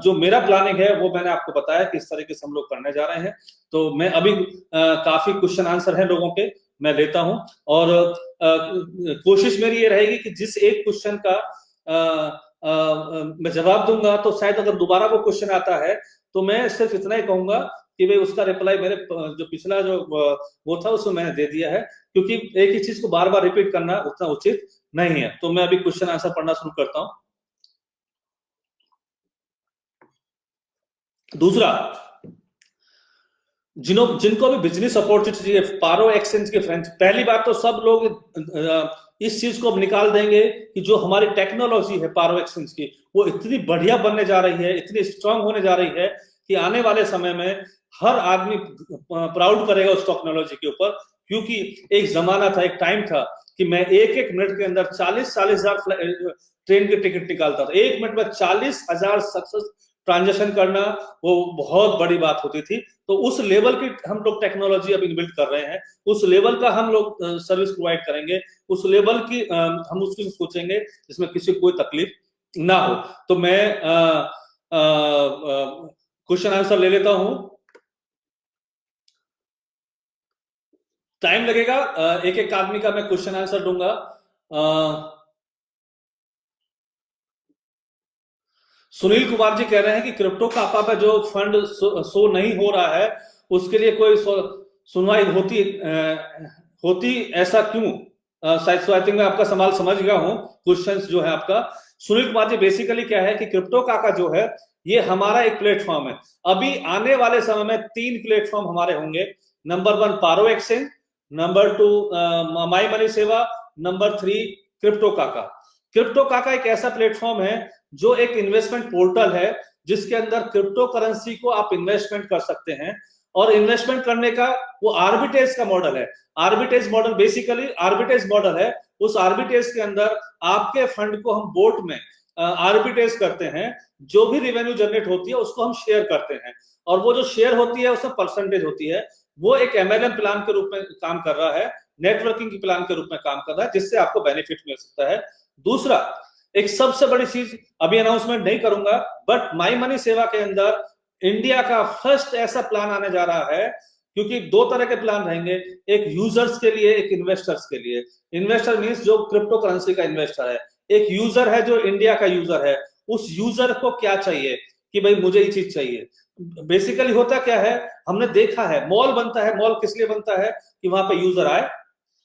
जो मेरा प्लानिंग है वो मैंने आपको बताया किस तरीके से हम लोग करने जा रहे हैं। तो मैं अभी काफी क्वेश्चन आंसर है लोगों के, मैं लेता हूं, और कोशिश मेरी ये रहेगी कि जिस एक क्वेश्चन का मैं जवाब दूंगा तो शायद अगर दोबारा वो क्वेश्चन आता है तो मैं सिर्फ इतना ही कहूंगा कि भाई उसका रिप्लाई मेरे जो पिछला जो वो था उसमें मैंने दे दिया है, क्योंकि एक ही चीज को बार बार रिपीट करना उतना उचित नहीं है। तो मैं अभी क्वेश्चन आंसर पढ़ना शुरू करता हूं। दूसरा, जिनको भी बिजनेस अपॉर्चुनिटी चाहिए पारो एक्सचेंज के फ्रेंड्स, पहली बात तो सब लोग इस चीज को निकाल देंगे कि जो हमारी टेक्नोलॉजी है पारो एक्सचेंज की वो इतनी बढ़िया बनने जा रही है, इतनी स्ट्रांग होने जा रही है कि आने वाले समय में हर आदमी प्राउड करेगा उस टेक्नोलॉजी के ऊपर। क्योंकि एक जमाना था, एक टाइम था कि मैं एक मिनट के अंदर 40,000 ट्रेन के टिकट निकालता था। 1 मिनट में 40,000 सक्सेस ट्रांजेक्शन करना वो बहुत बड़ी बात होती थी। तो उस लेवल की हम लोग टेक्नोलॉजी अभी बिल्ड कर रहे हैं, उस लेवल का हम लोग सर्विस प्रोवाइड करेंगे, उस लेवल की हम उसकी सोचेंगे जिसमें किसी को कोई तकलीफ ना हो। तो मैं क्वेश्चन आंसर ले लेता हूं, टाइम लगेगा, एक एक आदमी का मैं क्वेश्चन आंसर दूंगा। सुनील कुमार जी कह रहे हैं कि क्रिप्टो कापा पे जो फंड शो नहीं हो रहा है उसके लिए कोई सुनवाई होती ऐसा क्यों? शायद आई थिंक मैं आपका सवाल समझ गया हूं, क्वेश्चन जो है आपका। सुनील कुमार जी, बेसिकली क्या है कि क्रिप्टो काका जो है ये हमारा एक प्लेटफॉर्म है। अभी आने वाले समय में 3 प्लेटफॉर्म हमारे होंगे। Number 1 Paro exchange, number 2 my money सेवा, नंबर 3 क्रिप्टो काका। क्रिप्टो काका एक ऐसा प्लेटफॉर्म है जो एक इन्वेस्टमेंट पोर्टल है जिसके अंदर क्रिप्टो करेंसी को आप इन्वेस्टमेंट कर सकते हैं। और इन्वेस्टमेंट करने का वो आर्बिट्रेज का मॉडल है। Arbitrage model basically arbitrage model है। उस आर्बिट्रेज के अंदर आपके फंड को हम बोट में आर्बिट्रेज करते हैं, जो भी रेवेन्यू जनरेट होती है उसको हम शेयर करते हैं, और वो जो शेयर होती है उसमें परसेंटेज होती है। वो एक MLM प्लान के रूप में काम कर रहा है, नेटवर्किंग की प्लान के रूप में काम कर रहा है, जिससे आपको बेनिफिट मिल सकता है। दूसरा, एक सबसे बड़ी चीज, अभी अनाउंसमेंट नहीं करूंगा, बट माई मनी सेवा के अंदर इंडिया का फर्स्ट ऐसा प्लान आने जा रहा है, क्योंकि दो तरह के प्लान रहेंगे, एक यूजर्स के लिए, एक इन्वेस्टर्स के लिए। इन्वेस्टर मींस जो क्रिप्टो करेंसी का इन्वेस्टर है, एक यूजर है जो इंडिया का यूजर है। उस यूजर को क्या चाहिए कि भाई मुझे ये चीज चाहिए। बेसिकली होता क्या है, हमने देखा है, मॉल बनता है, मॉल किस लिए बनता है कि वहां पे यूजर आए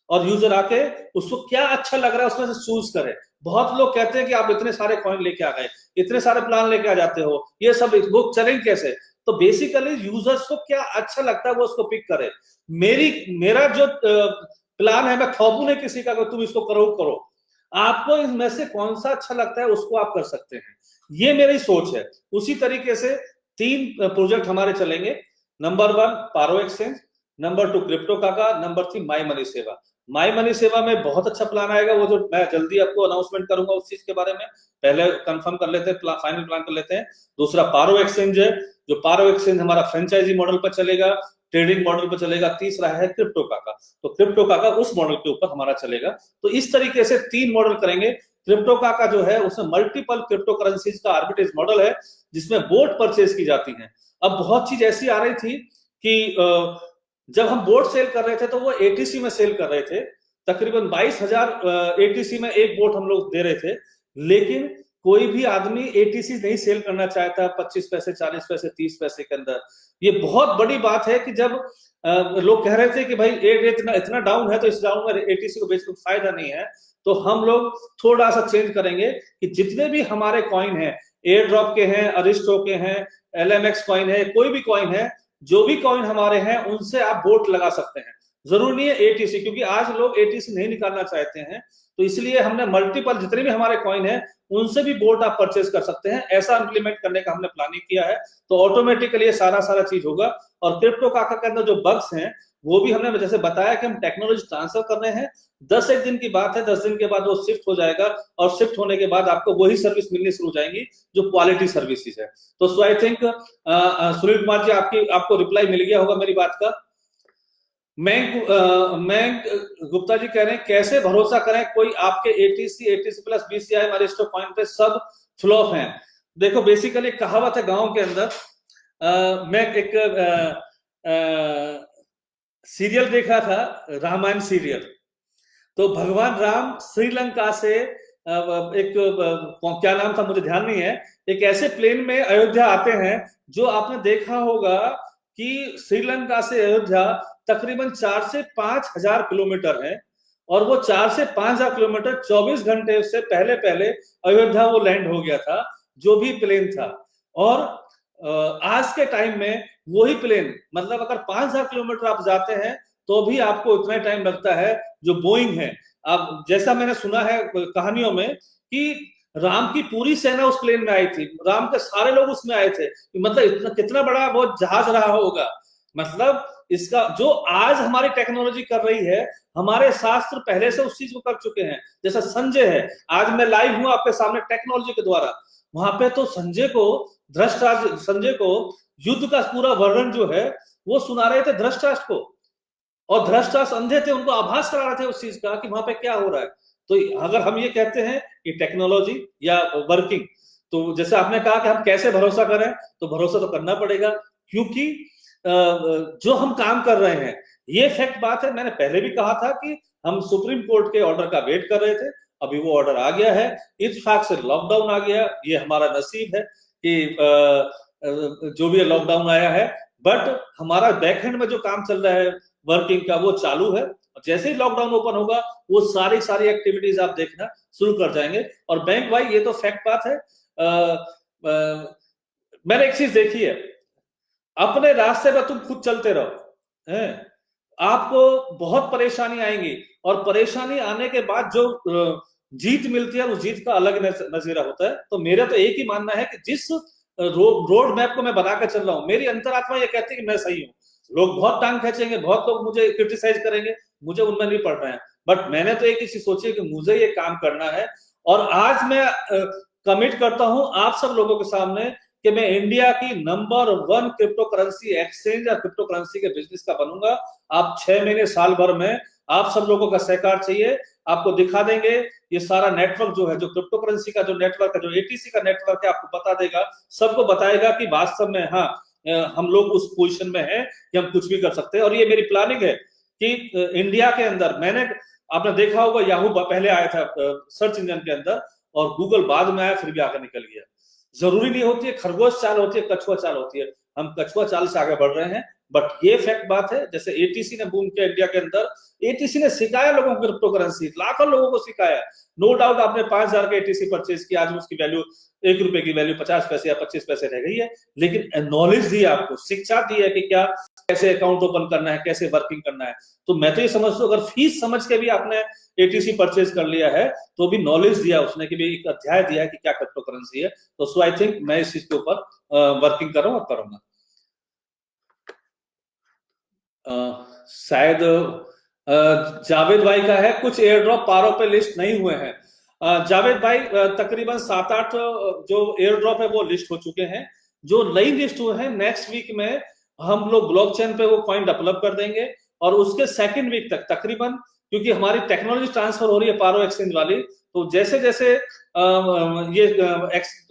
और यूजर आके उसको क्या अच्छा लग रहा है उसमें से चूज करे। बहुत लोग कहते हैं कि आप इतने सारे कॉइन लेके आ गए, इतने सारे प्लान लेके आ जाते हो, ये सब वो चलेंगे कैसे। तो बेसिकली यूजर्स को क्या अच्छा लगता है वो उसको पिक करे। मेरा जो प्लान है, मैं थोपू नहीं किसी का, तुम इसको करो करो, आपको इनमें से कौन सा अच्छा लगता है उसको आप कर सकते हैं। ये मेरी सोच है। उसी तरीके से 3 प्रोजेक्ट हमारे चलेंगे। नंबर 1 पारो एक्सचेंज, नंबर 2 क्रिप्टो काका, नंबर 3 माई मनी सेवा। माई मनी सेवा में बहुत अच्छा प्लान आएगा, वो जो मैं जल्दी आपको अनाउंसमेंट करूंगा उस चीज के बारे में। पहले कंफर्म कर लेते हैं, फाइनल प्लान कर लेते हैं। दूसरा पारो एक्सचेंज है, जो पारो एक्सचेंज हमारा फ्रेंचाइजी मॉडल पर चलेगा, ट्रेडिंग मॉडल पर चलेगा। तीसरा है क्रिप्टो काका, तो क्रिप्टो काका उस मॉडल के ऊपर हमारा चलेगा। तो इस तरीके से 3 मॉडल करेंगे। क्रिप्टो काका जो है उसमें मल्टीपल क्रिप्टो करेंसीज का आर्बिट्रेज मॉडल है, जिसमें बोट परचेज की जाती है। अब बहुत चीज ऐसी आ रही थी कि जब हम बोट सेल कर रहे थे तो वो ATC में सेल कर रहे थे, तकरीबन 22,000 ATC में एक बोट हम लोग दे रहे थे। लेकिन कोई भी आदमी ATC नहीं सेल करना चाहता 25 पैसे, 40 पैसे, 30 पैसे के अंदर। ये बहुत बड़ी बात है कि जब लोग कह रहे थे कि भाई इतना इतना डाउन है तो इस डाउन में ATC को बेच कर फायदा नहीं है, तो हम लोग थोड़ा सा चेंज करेंगे कि जितने भी हमारे कॉइन हैं, एयर ड्रॉप के हैं, अरिस्टो के हैं, LMX कॉइन है, कोई भी कॉइन है, जो भी कॉइन हमारे हैं उनसे आप बोट लगा सकते हैं। जरूरी नहीं है ATC, क्योंकि आज लोग ATC नहीं निकालना चाहते हैं, तो इसलिए हमने मल्टीपल जितने भी हमारे कॉइन है उनसे भी बोट आप परचेज कर सकते हैं। ऐसा इंप्लीमेंट करने का हमने प्लानिंग किया है, तो ऑटोमेटिकली ये सारा चीज होगा। और क्रिप्टो काका के अंदर जो बग्स हैं वो भी हमने जैसे बताया कि हम टेक्नोलॉजी ट्रांसफर कर रहे हैं। 10 दिन की बात है, 10 दिन के बाद वो शिफ्ट हो जाएगा, और शिफ्ट होने के बाद आपको वही सर्विस मिलनी शुरू हो जाएंगी जो क्वालिटी सर्विसेज है। तो सो आई थिंक सुनील कुमार जी, आपको रिप्लाई मिल गया होगा मेरी बात का। मैं गुप्ता जी कह रहे हैं कैसे भरोसा करें, कोई आपके ATC plus BCI Aristo coin पे सब फ्लॉप हैं। देखो बेसिकली कहावत है गांव के अंदर, मैं एक सीरियल देखा था, रामायण सीरियल। तो भगवान राम श्रीलंका से एक क्या नाम था मुझे ध्यान नहीं है, एक ऐसे प्लेन में अयोध्या आते हैं। जो आपने देखा होगा कि श्रीलंका से अयोध्या तकरीबन 4 से 5 हजार किलोमीटर है, और वो 4 से 5 हजार किलोमीटर 24 घंटे से पहले पहले अयोध्या वो लैंड हो गया था, जो भी प्लेन था। और आज के टाइम में वही प्लेन, मतलब अगर 5,000 किलोमीटर आप जाते हैं तो भी आपको उतना टाइम लगता है जो बोइंग है। अब जैसा मैंने सुना है कहानियों में कि राम की पूरी सेना उस प्लेन में आई थी, राम के सारे लोग उसमें आए थे, मतलब इतना कितना बड़ा वो जहाज रहा होगा। मतलब इसका जो आज हमारी टेक्नोलॉजी कर रही है, हमारे शास्त्र पहले से उस चीज को कर चुके हैं। जैसा संजय है, आज मैं लाइव हूं आपके सामने टेक्नोलॉजी के द्वारा, वहां पे तो संजय को युद्ध का पूरा वर्णन जो है वो सुना रहे थे धृतराष्ट्र को, और धृतराष्ट्र अंधे थे, उनको आभास करा रहे थे उस चीज का कि वहां पे क्या हो रहा है। तो अगर हम ये कहते हैं कि टेक्नोलॉजी या वर्किंग, तो जैसे आपने कहा कि हम कैसे भरोसा करें, तो भरोसा तो करना पड़ेगा, क्योंकि जो हम काम कर रहे हैं ये फैक्ट बात है। मैंने पहले भी कहा था कि हम सुप्रीम कोर्ट के ऑर्डर का वेट कर रहे थे, अभी वो ऑर्डर आ गया है। इस फैक्ट से लॉकडाउन आ गया, ये हमारा नसीब है कि जो भी लॉकडाउन आया है, बट हमारा बैकएंड में जो काम चल रहा है वर्किंग का वो चालू है। जैसे ही लॉकडाउन ओपन होगा वो सारी एक्टिविटीज आप देखना शुरू कर जाएंगे। और बैंक भाई ये तो फैक्ट बात है, मैंने एक चीज देखी है, अपने रास्ते पर तुम खुद चलते रहो, आपको बहुत परेशानी आएंगी, और परेशानी आने के बाद जो जीत मिलती है उस जीत का अलग नजीरा होता है। तो मेरा तो एक ही मानना है कि जिस रोड मैप को मैं बना कर चल रहा हूँ, मेरी अंतरात्मा ये कहती है कि मैं सही हूँ। लोग बहुत टांग खींचेंगे, बहुत लोग मुझे क्रिटिसाइज करेंगे, मुझे उनमें नहीं पड़ रहे हैं, बट मैंने तो एक ही चीज सोची है कि मुझे ये काम करना है। और आज मैं कमिट करता हूं आप सब लोगों के सामने कि मैं इंडिया की नंबर 1 क्रिप्टो करेंसी एक्सचेंज या क्रिप्टो करेंसी के बिजनेस का बनूंगा। आप 6 महीने साल भर में आप सब लोगों का सहकार चाहिए, आपको दिखा देंगे ये सारा नेटवर्क जो है, जो क्रिप्टो करेंसी का जो नेटवर्क है, जो एटीसी का नेटवर्क है, आपको बता देगा, सबको बताएगा कि वास्तव में हाँ हम लोग उस पोजीशन में हैं कि हम कुछ भी कर सकते हैं। और ये मेरी प्लानिंग है कि इंडिया के अंदर, मैंने आपने देखा होगा याहू पहले आया था सर्च इंजन के अंदर और गूगल बाद में आया, फिर भी आगे निकल गया। जरूरी नहीं होती है खरगोश चाल होती है, कछुआ चाल होती है, हम कछुआ चाल से आगे बढ़ रहे हैं। बट ये फैक्ट बात है, जैसे एटीसी ने बूम किया इंडिया के अंदर, एटीसी ने सिखाया लोगों को क्रिप्टो करेंसी, लाखों लोगों को सिखाया। नो डाउट आपने 5,000 का एटीसी परचेज किया, आज उसकी वैल्यू ₹1 की वैल्यू 50 पैसे या 25 पैसे रह गई है, लेकिन नॉलेज दी आपको, शिक्षा दी है कि क्या कैसे अकाउंट ओपन करना है, कैसे वर्किंग करना है। तो मैं तो ये समझता हूँ अगर फीस समझ के भी आपने एटीसी परचेज कर लिया है तो भी नॉलेज दिया उसने, कि भी एक अध्याय दिया है कि क्या क्रिप्टो करेंसी है। तो सो आई थिंक मैं इस चीज के ऊपर वर्किंग कर रहा हूँ और करूंगा। शायद जावेद भाई का है, कुछ एयर ड्रॉप पारो पे लिस्ट नहीं हुए हैं। जावेद भाई तकरीबन 7-8 जो एयर ड्रॉप है वो लिस्ट हो चुके हैं। जो नई लिस्ट हुए हैं नेक्स्ट वीक में हम लोग ब्लॉकचेन पे वो कॉइन डेवलप कर देंगे और उसके सेकंड वीक तक तकरीबन, क्योंकि हमारी टेक्नोलॉजी ट्रांसफर हो रही है पारो एक्सचेंज वाली, तो जैसे जैसे ये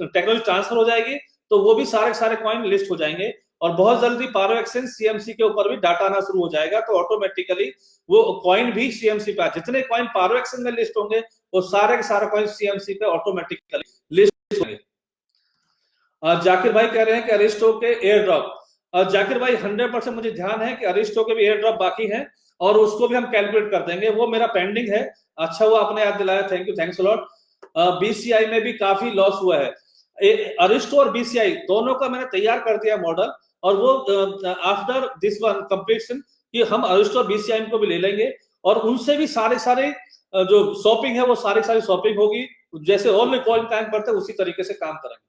टेक्नोलॉजी ट्रांसफर हो जाएगी तो वो भी सारे कॉइन लिस्ट हो जाएंगे और बहुत जल्दी पारो एक्सचेंज सीएमसी के ऊपर भी डाटा आना शुरू हो जाएगा। तो ऑटोमेटिकली वो कॉइन भी सीएमसी पे, जितने कॉइन पारो एक्सचेंज में लिस्ट होंगे वो सारे के सारे कॉइन सीएमसी पे ऑटोमेटिकली लिस्ट होंगे। जाकिर भाई कह रहे हैं कि अरिस्टो के एयर ड्रॉप, जाकिर भाई 100% मुझे ध्यान है कि अरिस्टो के भी एयर ड्रॉप बाकी हैं और उसको भी हम कैलकुलेट कर देंगे, वो मेरा पेंडिंग है। अच्छा हुआ आपने याद दिलाया, thank you, thanks a lot. BCI में भी काफी लॉस हुआ है। अरिस्टो और बीसीआई दोनों का मैंने तैयार कर दिया मॉडल और वो आफ्टर दिस वन कंप्लीशन कि हम अरिस्टो और बीसीआई को भी ले लेंगे और उनसे भी सारे जो शॉपिंग है वो सारी शॉपिंग होगी, जैसे और भी कॉइन काम करते हैं उसी तरीके से काम करेंगे।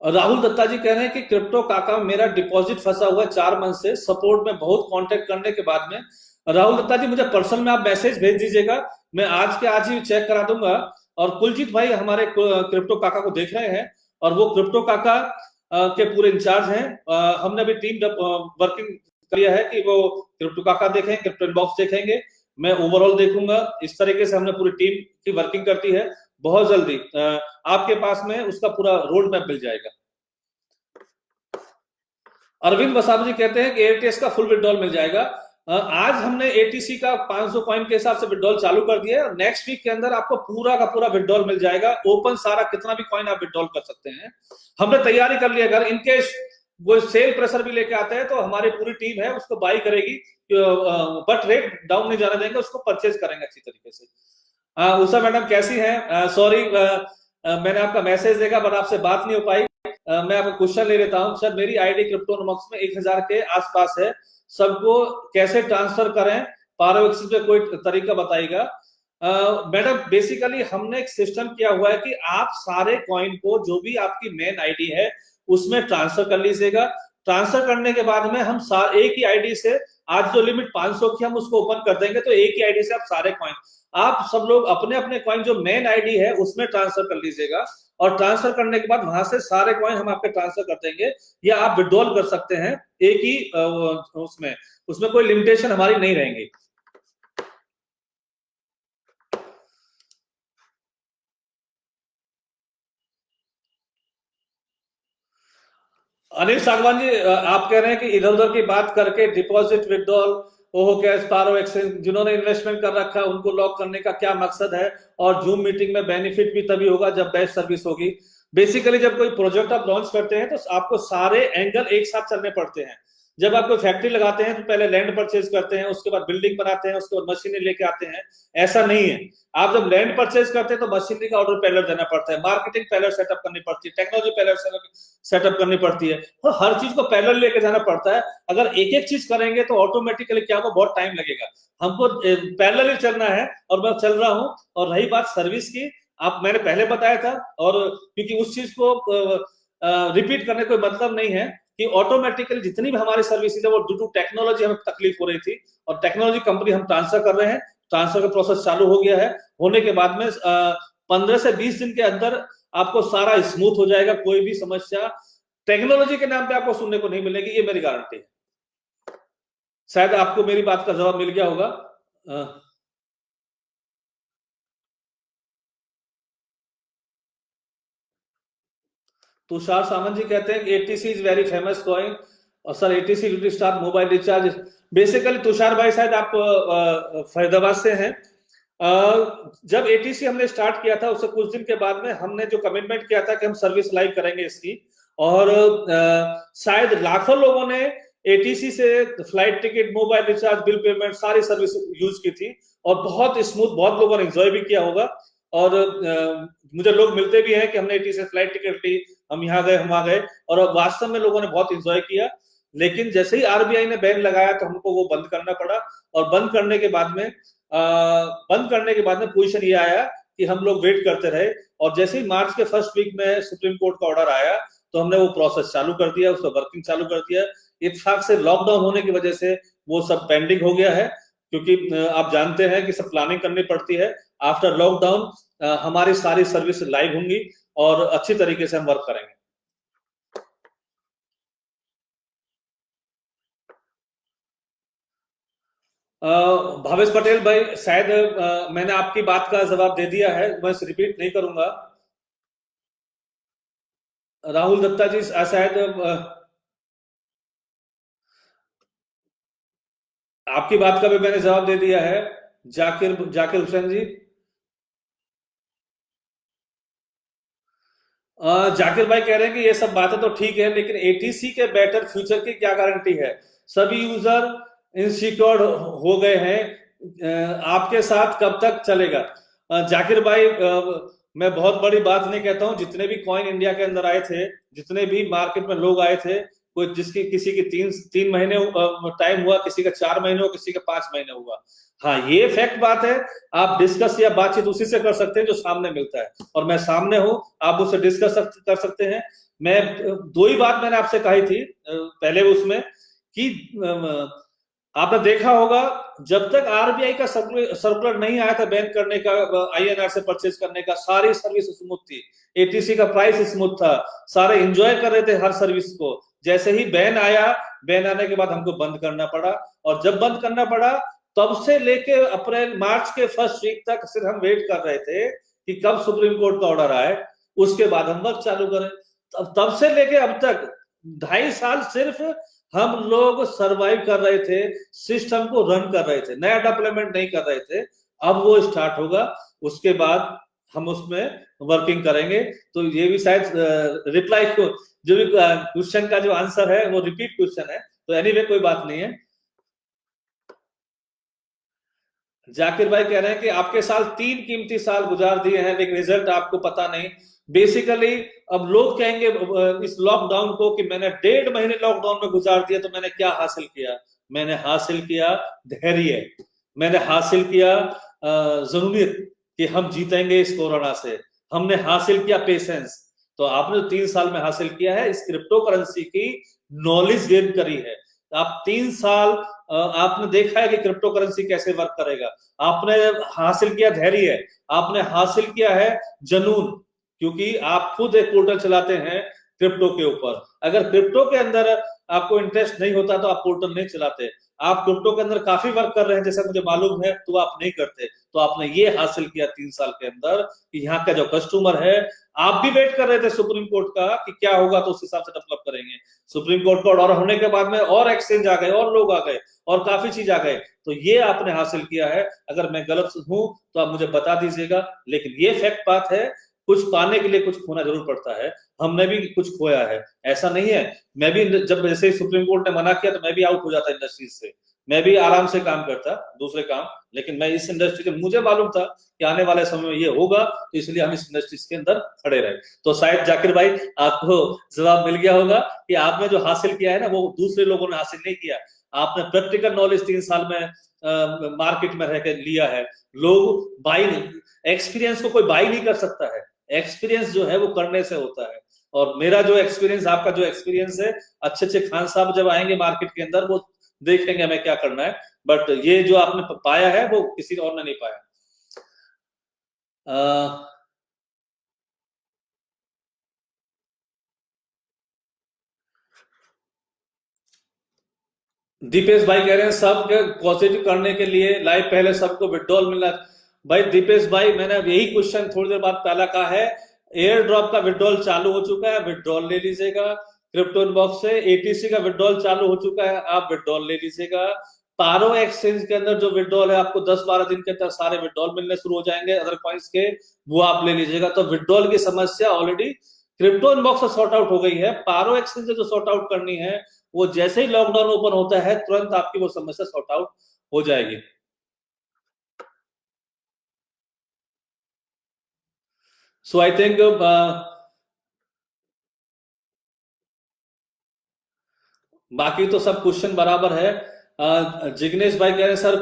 राहुल दत्ता जी कह रहे हैं कि क्रिप्टो काका मेरा डिपॉजिट फंसा हुआ है 4 मंथ से, सपोर्ट में बहुत कांटेक्ट करने के बाद में। राहुल दत्ता जी मुझे पर्सनल में आप मैसेज भेज दीजिएगा, मैं आज के आज ही चेक करा दूंगा। और कुलजीत भाई हमारे क्रिप्टो काका को देख रहे हैं और वो क्रिप्टो काका के पूरे इंचार्ज हैं। हमने अभी टीम वर्किंग किया है कि वो क्रिप्टो काका देखें, क्रिप्टो इनबॉक्स देखेंगे, मैं ओवरऑल देखूंगा। इस तरीके से हमने पूरी टीम की वर्किंग करती है। बहुत जल्दी आपके पास में उसका पूरा रोड मैप मिल जाएगा। अरविंद बसाब जी कहते हैं कि एयरटेस का फुल विड्रॉल मिल जाएगा। आज हमने एटीसी का 500 कॉइन के हिसाब से विड्रॉल चालू कर दिया है और नेक्स्ट वीक के अंदर आपको पूरा का पूरा विड्रॉल मिल जाएगा। ओपन सारा कितना भी कॉइन आप विड्रॉल कर सकते हैं, हमने तैयारी कर ली। अगर इनकेस वो सेल प्रेशर भी लेके आते हैं तो हमारी पूरी टीम है उसको बाई करेगी, बट रेट डाउन नहीं जाने देंगे, उसको परचेज करेंगे अच्छी तरीके से। उषा मैडम कैसी हैं? सॉरी मैंने आपका मैसेज देखा बट आपसे बात नहीं हो पाई। मैं आपको क्वेश्चन ले लेता हूं। सर मेरी आईडी क्रिप्टोनॉमिक्स में 1000 के आसपास है, सबको कैसे ट्रांसफर करें, पारो एक्सचेंज पे कोई तरीका बताइएगा। मैडम बेसिकली हमने एक सिस्टम किया हुआ है कि आप सारे कॉइन को जो भी आपकी मेन आईडी है उसमें ट्रांसफर कर लीजिएगा। ट्रांसफर करने के बाद में हम एक ही आईडी से, आज जो लिमिट 500 की हम उसको ओपन कर देंगे तो एक ही आईडी से आप सारे कॉइन, आप सब लोग अपने अपने कॉइन जो मेन आईडी है उसमें ट्रांसफर कर लीजिएगा और ट्रांसफर करने के बाद वहां से सारे कॉइन हम आपके ट्रांसफर कर देंगे या आप विड्रॉल कर सकते हैं एक ही उसमें कोई लिमिटेशन हमारी नहीं रहेंगी। अनिल सागवान जी आप कह रहे हैं कि इधर उधर की बात करके डिपॉजिट विड्रॉल ओहो कैश पारो एक्सचेंज जिन्होंने इन्वेस्टमेंट कर रखा है उनको लॉक करने का क्या मकसद है, और जूम मीटिंग में बेनिफिट भी तभी होगा जब बेस्ट सर्विस होगी। बेसिकली जब कोई प्रोजेक्ट आप लॉन्च करते हैं तो आपको सारे एंगल एक साथ चलने पड़ते हैं। जब आप कोई फैक्ट्री लगाते हैं तो पहले लैंड परचेज करते हैं, उसके बाद बिल्डिंग बनाते हैं, उसके बाद मशीनरी लेके आते हैं। ऐसा नहीं है, आप जब लैंड परचेज करते हैं तो मशीनरी का ऑर्डर पहले देना पड़ता है, मार्केटिंग पहले सेटअप करनी पड़ती है, टेक्नोलॉजी पहले सेटअप करनी पड़ती है, तो हर चीज को पहले लेके जाना पड़ता है। अगर एक एक चीज करेंगे तो ऑटोमेटिकली क्या होगा, बहुत टाइम लगेगा। हमको पैरेलल चलना है और मैं चल रहा हूं। और रही बात सर्विस की, आप मैंने पहले बताया था, और क्योंकि उस चीज को रिपीट करने कोई मतलब नहीं है कि ऑटोमेटिकली जितनी भी हमारी सर्विसेज है वो ड्यू टू टेक्नोलॉजी हमें तकलीफ हो रही थी और टेक्नोलॉजी कंपनी हम ट्रांसफर कर रहे हैं। ट्रांसफर का प्रोसेस चालू हो गया है, होने के बाद में 15 से 20 दिन के अंदर आपको सारा स्मूथ हो जाएगा, कोई भी समस्या टेक्नोलॉजी के नाम पे आपको सुनने को नहीं मिलेगी, ये मेरी गारंटी है। शायद आपको मेरी बात का जवाब मिल गया होगा। तुषार सामंत जी कहते हैं कि ATC is very famous coin, और sir ATC will start mobile recharge. Basically Tushar भाई शायद आप फरीदाबाद से हैं। जब एटीसी हमने स्टार्ट किया था उससे कुछ दिन के बाद में हमने जो कमिटमेंट किया था कि हम सर्विस लाइव करेंगे इसकी, और शायद लाखों लोगों ने एटीसी से flight ticket, mobile recharge, bill payment सारी सर्विस यूज की थी, और बहुत स्मूथ, बहुत लोगों ने एंजॉय भी किया होगा। और मुझे लोग मिलते भी हैं कि हमने एटीसी से फ्लाइट टिकट ली, हम यहाँ गए, हम आ गए, और वास्तव में लोगों ने बहुत एंजॉय किया। लेकिन जैसे ही आरबीआई ने बैन लगाया तो हमको वो बंद करना पड़ा, और बंद करने के बाद में पोजीशन ये आया कि हम लोग वेट करते रहे, और जैसे ही मार्च के फर्स्ट वीक में सुप्रीम कोर्ट का ऑर्डर आया तो हमने वो प्रोसेस चालू कर दिया, उसका वर्किंग चालू कर दिया। इत्तेफाक से लॉकडाउन होने की वजह से वो सब पेंडिंग हो गया है, क्योंकि आप जानते हैं कि सब प्लानिंग करनी पड़ती है। आफ्टर लॉकडाउन हमारी सारी सर्विस लाइव होंगी और अच्छी तरीके से हम वर्क करेंगे। भावेश पटेल भाई, शायद मैंने आपकी बात का जवाब दे दिया है, मैं रिपीट नहीं करूंगा। राहुल दत्ता जी, शायद आपकी बात का भी मैंने जवाब दे दिया है। जाकिर जाकिर हुसैन जी, जाकिर भाई कह रहे हैं कि ये सब बातें तो ठीक है, लेकिन एटीसी के बेटर फ्यूचर की क्या गारंटी है? सभी यूजर इनसिक्योर हो गए हैं, आपके साथ कब तक चलेगा? जाकिर भाई, मैं बहुत बड़ी बात नहीं कहता हूं, जितने भी कॉइन इंडिया के अंदर आए थे, जितने भी मार्केट में लोग आए थे, कोई जिसकी किसी की तीन महीने टाइम हुआ, किसी का 4 महीने हुआ, किसी का 5 महीने हुआ। हाँ, ये फैक्ट बात है। आप डिस्कस या बातचीत उसी से कर सकते हैं जो सामने मिलता है, और मैं सामने हूं, आप उससे डिस्कस कर सकते हैं। मैं दो ही बात मैंने आपसे कही थी पहले उसमें, कि आपने देखा होगा जब तक आरबीआई का सर्कुलर नहीं आया था बैन करने का, आईएनआर से परचेज करने का, सारी सर्विस स्मूथ थी, एटीसी का प्राइस स्मूथ था, सारे एंजॉय कर रहे थे हर सर्विस को। जैसे ही बैन आया, बैन आने के बाद हमको बंद करना पड़ा, और जब बंद करना पड़ा तब से लेके अप्रैल मार्च के फर्स्ट वीक तक सिर्फ हम वेट कर रहे थे कि कब सुप्रीम कोर्ट का ऑर्डर आए, उसके बाद हम वर्क चालू करें। तब से लेके अब तक 2.5 साल सिर्फ हम लोग सरवाइव कर रहे थे, सिस्टम को रन कर रहे थे, नया डेवलपमेंट नहीं कर रहे थे। अब वो स्टार्ट होगा, उसके बाद हम उसमें वर्किंग करेंगे। तो ये भी शायद रिप्लाई को, जो भी क्वेश्चन का जो आंसर है वो रिपीट क्वेश्चन है, तो एनीवे कोई बात नहीं है। जाकिर भाई कह रहे हैं कि आपके साल 3 कीमती साल गुजार दिए हैं, लेकिन रिजल्ट आपको पता नहीं। बेसिकली अब लोग कहेंगे इस लॉकडाउन को कि मैंने 1.5 महीने लॉकडाउन में गुजार दिया, तो मैंने क्या हासिल किया? मैंने हासिल किया धैर्य, मैंने हासिल किया जरूरत कि हम जीतेंगे इस कोरोना से, हमने हासिल किया पेशेंस। तो आपने 3 साल में हासिल किया है, इस क्रिप्टो करेंसी की नॉलेज गेन करी है। आप 3 साल आपने देखा है कि क्रिप्टो करेंसी कैसे वर्क करेगा, आपने हासिल किया धैर्य, आपने हासिल किया है जनून, क्योंकि आप खुद एक पोर्टल चलाते हैं क्रिप्टो के ऊपर। अगर क्रिप्टो के अंदर आपको इंटरेस्ट नहीं होता तो आप पोर्टल नहीं चलाते। आप क्रिप्टो के अंदर काफी वर्क कर रहे हैं जैसा मुझे मालूम है, तो आप नहीं करते। तो आपने ये हासिल किया 3 साल के अंदर कि यहाँ का जो कस्टमर है, आप भी वेट कर रहे थे सुप्रीम कोर्ट का कि क्या होगा, तो उस हिसाब से डेवलप करेंगे। सुप्रीम कोर्ट का ऑर्डर होने के बाद में और एक्सचेंज आ गए, और लोग आ गए, और काफी चीज आ गए। तो ये आपने हासिल किया है। अगर मैं गलत हूं तो आप मुझे बता दीजिएगा, लेकिन ये फैक्ट बात है, कुछ पाने के लिए कुछ खोना जरूर पड़ता है। हमने भी कुछ खोया है, ऐसा नहीं है। मैं भी जब जैसे सुप्रीम कोर्ट ने मना किया तो मैं भी आउट हो जाता इंडस्ट्री से, मैं भी आराम से काम करता दूसरे काम, लेकिन मैं इस इंडस्ट्री के, मुझे मालूम था कि आने वाले समय में ये होगा, तो इसलिए हम इस इंडस्ट्री के अंदर खड़े रहे। तो शायद जाकिर भाई आपको जवाब मिल गया होगा कि आपने जो हासिल किया है ना, वो दूसरे लोगों ने हासिल नहीं किया। आपने प्रैक्टिकल नॉलेज 3 साल में मार्केट में रहकर लिया है। लोग बाई नहीं, एक्सपीरियंस को कोई बाई नहीं कर सकता है, एक्सपीरियंस जो है वो करने से होता है। और मेरा जो एक्सपीरियंस, आपका जो एक्सपीरियंस है, अच्छे अच्छे खान साहब जब आएंगे मार्केट के अंदर वो देखेंगे हमें क्या करना है, बट ये जो आपने पाया है वो किसी और ने नहीं पाया। दीपेश भाई कह रहे हैं सब पॉजिटिव करने के लिए लाइव पहले सबको विड्रॉल मिलना। भाई दीपेश भाई, मैंने अब यही क्वेश्चन थोड़ी देर बाद पहला कहा है, एयर ड्रॉप का विड्रॉल चालू हो चुका है, विड्रॉल ले लीजिएगा। क्रिप्टो इनबॉक्स से एटीसी का विड्रॉल चालू हो चुका है, आप विड्रॉल ले लीजिएगा। पारो एक्सचेंज के अंदर जो विड्रॉल है, आपको 10-12 दिन के अंदर सारे विड्रॉल मिलने शुरू हो जाएंगे अदर कॉइन्स के, वो आप ले लीजिएगा। तो विड्रॉल की समस्या ऑलरेडी क्रिप्टो इनबॉक्स से सॉर्ट आउट हो गई है। पारो एक्सचेंज से जो सॉर्ट आउट करनी है, वो जैसे ही लॉकडाउन ओपन होता है तुरंत आपकी वो समस्या सॉर्ट आउट हो जाएगी। सो आई थिंक बाकी तो सब क्वेश्चन बराबर है। जिग्नेश भाई कह रहे हैं सर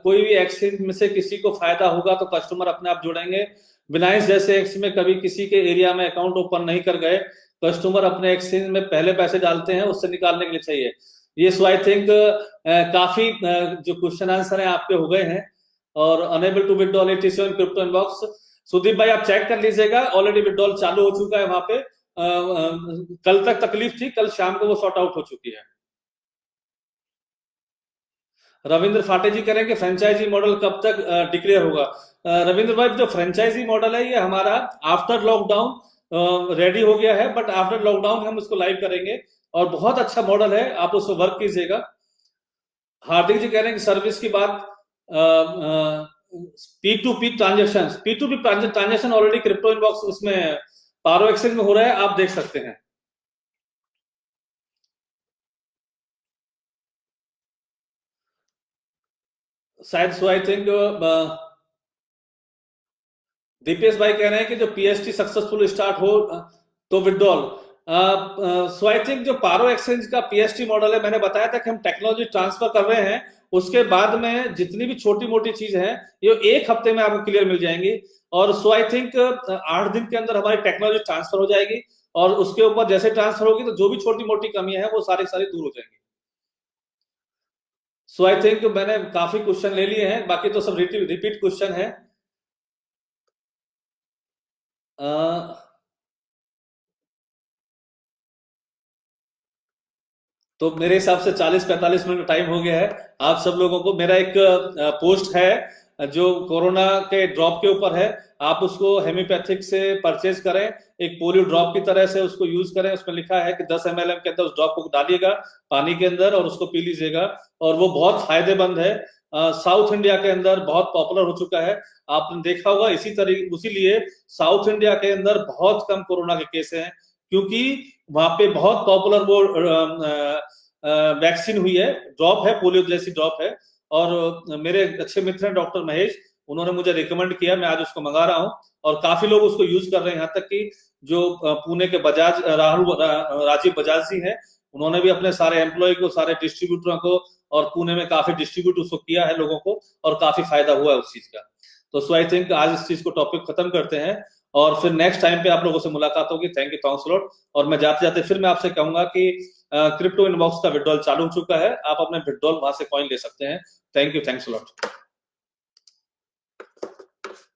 कोई भी एक्सचेंज में से किसी को फायदा होगा तो कस्टमर अपने आप जुड़ेंगे। बिनाइंस जैसे एक्सचेंज में कभी किसी के एरिया में अकाउंट ओपन नहीं कर गए, कस्टमर अपने एक्सचेंज में पहले पैसे डालते हैं, उससे निकालने के लिए चाहिए ये। सो आई थिंक काफी जो क्वेश्चन आंसर है आपके हो गए हैं। और unable to withdrawal ATC on crypto inbox, Sudeep भाई आप चेक कर लीजिएगा, ऑलरेडी विड्रॉल चालू हो चुका है वहां पे। कल तक तकलीफ थी, कल शाम को वो सॉर्ट आउट हो चुकी है। रविंद्र फाटे जी करें कि फ्रेंचाइजी मॉडल कब तक डिक्लेयर होगा। रविंद्र भाई, जो फ्रेंचाइजी मॉडल है ये हमारा आफ्टर लॉकडाउन रेडी हो गया है, बट आफ्टर लॉकडाउन हम उसको लाइव करेंगे और बहुत अच्छा मॉडल है, आप उसको वर्क कीजिएगा। हार्दिक जी कह रहे हैं कि सर्विस की बात, P2P transaction, P2P transaction already crypto inbox उसमें पारो एक्सचेंज में हो रहा है, आप देख सकते हैं। शायद सो आई थिंक दीपेश भाई कह रहे हैं कि जो पीएसटी सक्सेसफुल स्टार्ट हो तो विड्रॉल। सो आई थिंक जो पारो एक्सचेंज का पीएसटी मॉडल है, मैंने बताया था कि हम टेक्नोलॉजी ट्रांसफर कर रहे हैं, उसके बाद में जितनी भी छोटी मोटी चीज है ये 1 हफ्ते में आपको क्लियर मिल जाएंगी। और सो आई थिंक 8 दिन के अंदर हमारी टेक्नोलॉजी ट्रांसफर हो जाएगी, और उसके ऊपर जैसे ट्रांसफर होगी तो जो भी छोटी मोटी कमियां हैं वो सारी सारी दूर हो जाएंगी। सो आई थिंक मैंने काफी क्वेश्चन ले लिए हैं, बाकी तो सब रिपीट क्वेश्चन है। तो मेरे हिसाब से 40-45 मिनट का टाइम हो गया है। आप सब लोगों को मेरा एक पोस्ट है जो कोरोना के ड्रॉप के ऊपर है, आप उसको हेम्योपैथिक से परचेज करें, एक पोलियो ड्रॉप की तरह से उसको यूज करें। उसमें लिखा है कि 10 ml के अंदर उस ड्रॉप को डालिएगा पानी के अंदर और उसको पी लीजिएगा, और वो बहुत फायदेमंद है। साउथ इंडिया के अंदर बहुत पॉपुलर हो चुका है, आपने देखा होगा। इसी तरीके उसी लिए साउथ इंडिया के अंदर बहुत कम कोरोना के केस हैं, क्योंकि वहां पे बहुत पॉपुलर वो वैक्सीन हुई है, ड्रॉप है, पोलियो जैसी ड्रॉप है। और मेरे अच्छे मित्र हैं डॉक्टर महेश, उन्होंने मुझे रिकमेंड किया, मैं आज उसको मंगा रहा हूं और काफी लोग उसको यूज कर रहे हैं। यहाँ तक कि जो पुणे के बजाज राजीव बजाज जी हैं, उन्होंने भी अपने सारे एम्प्लॉय को, सारे डिस्ट्रीब्यूटरों को, और पुणे में काफी डिस्ट्रीब्यूट उसको किया है लोगों को, और काफी फायदा हुआ है उस चीज का। तो सो आई थिंक आज इस चीज को टॉपिक खत्म करते हैं, और फिर नेक्स्ट टाइम पे आप लोगों से मुलाकात होगी। Thank you, thanks lot. और मैं जाते जाते फिर मैं आपसे कहूंगा कि क्रिप्टो इनबॉक्स का विड्रॉल चालू हो चुका है, आप अपने विड्रॉल वहां से कॉइन ले सकते हैं। Thank you, thanks lot.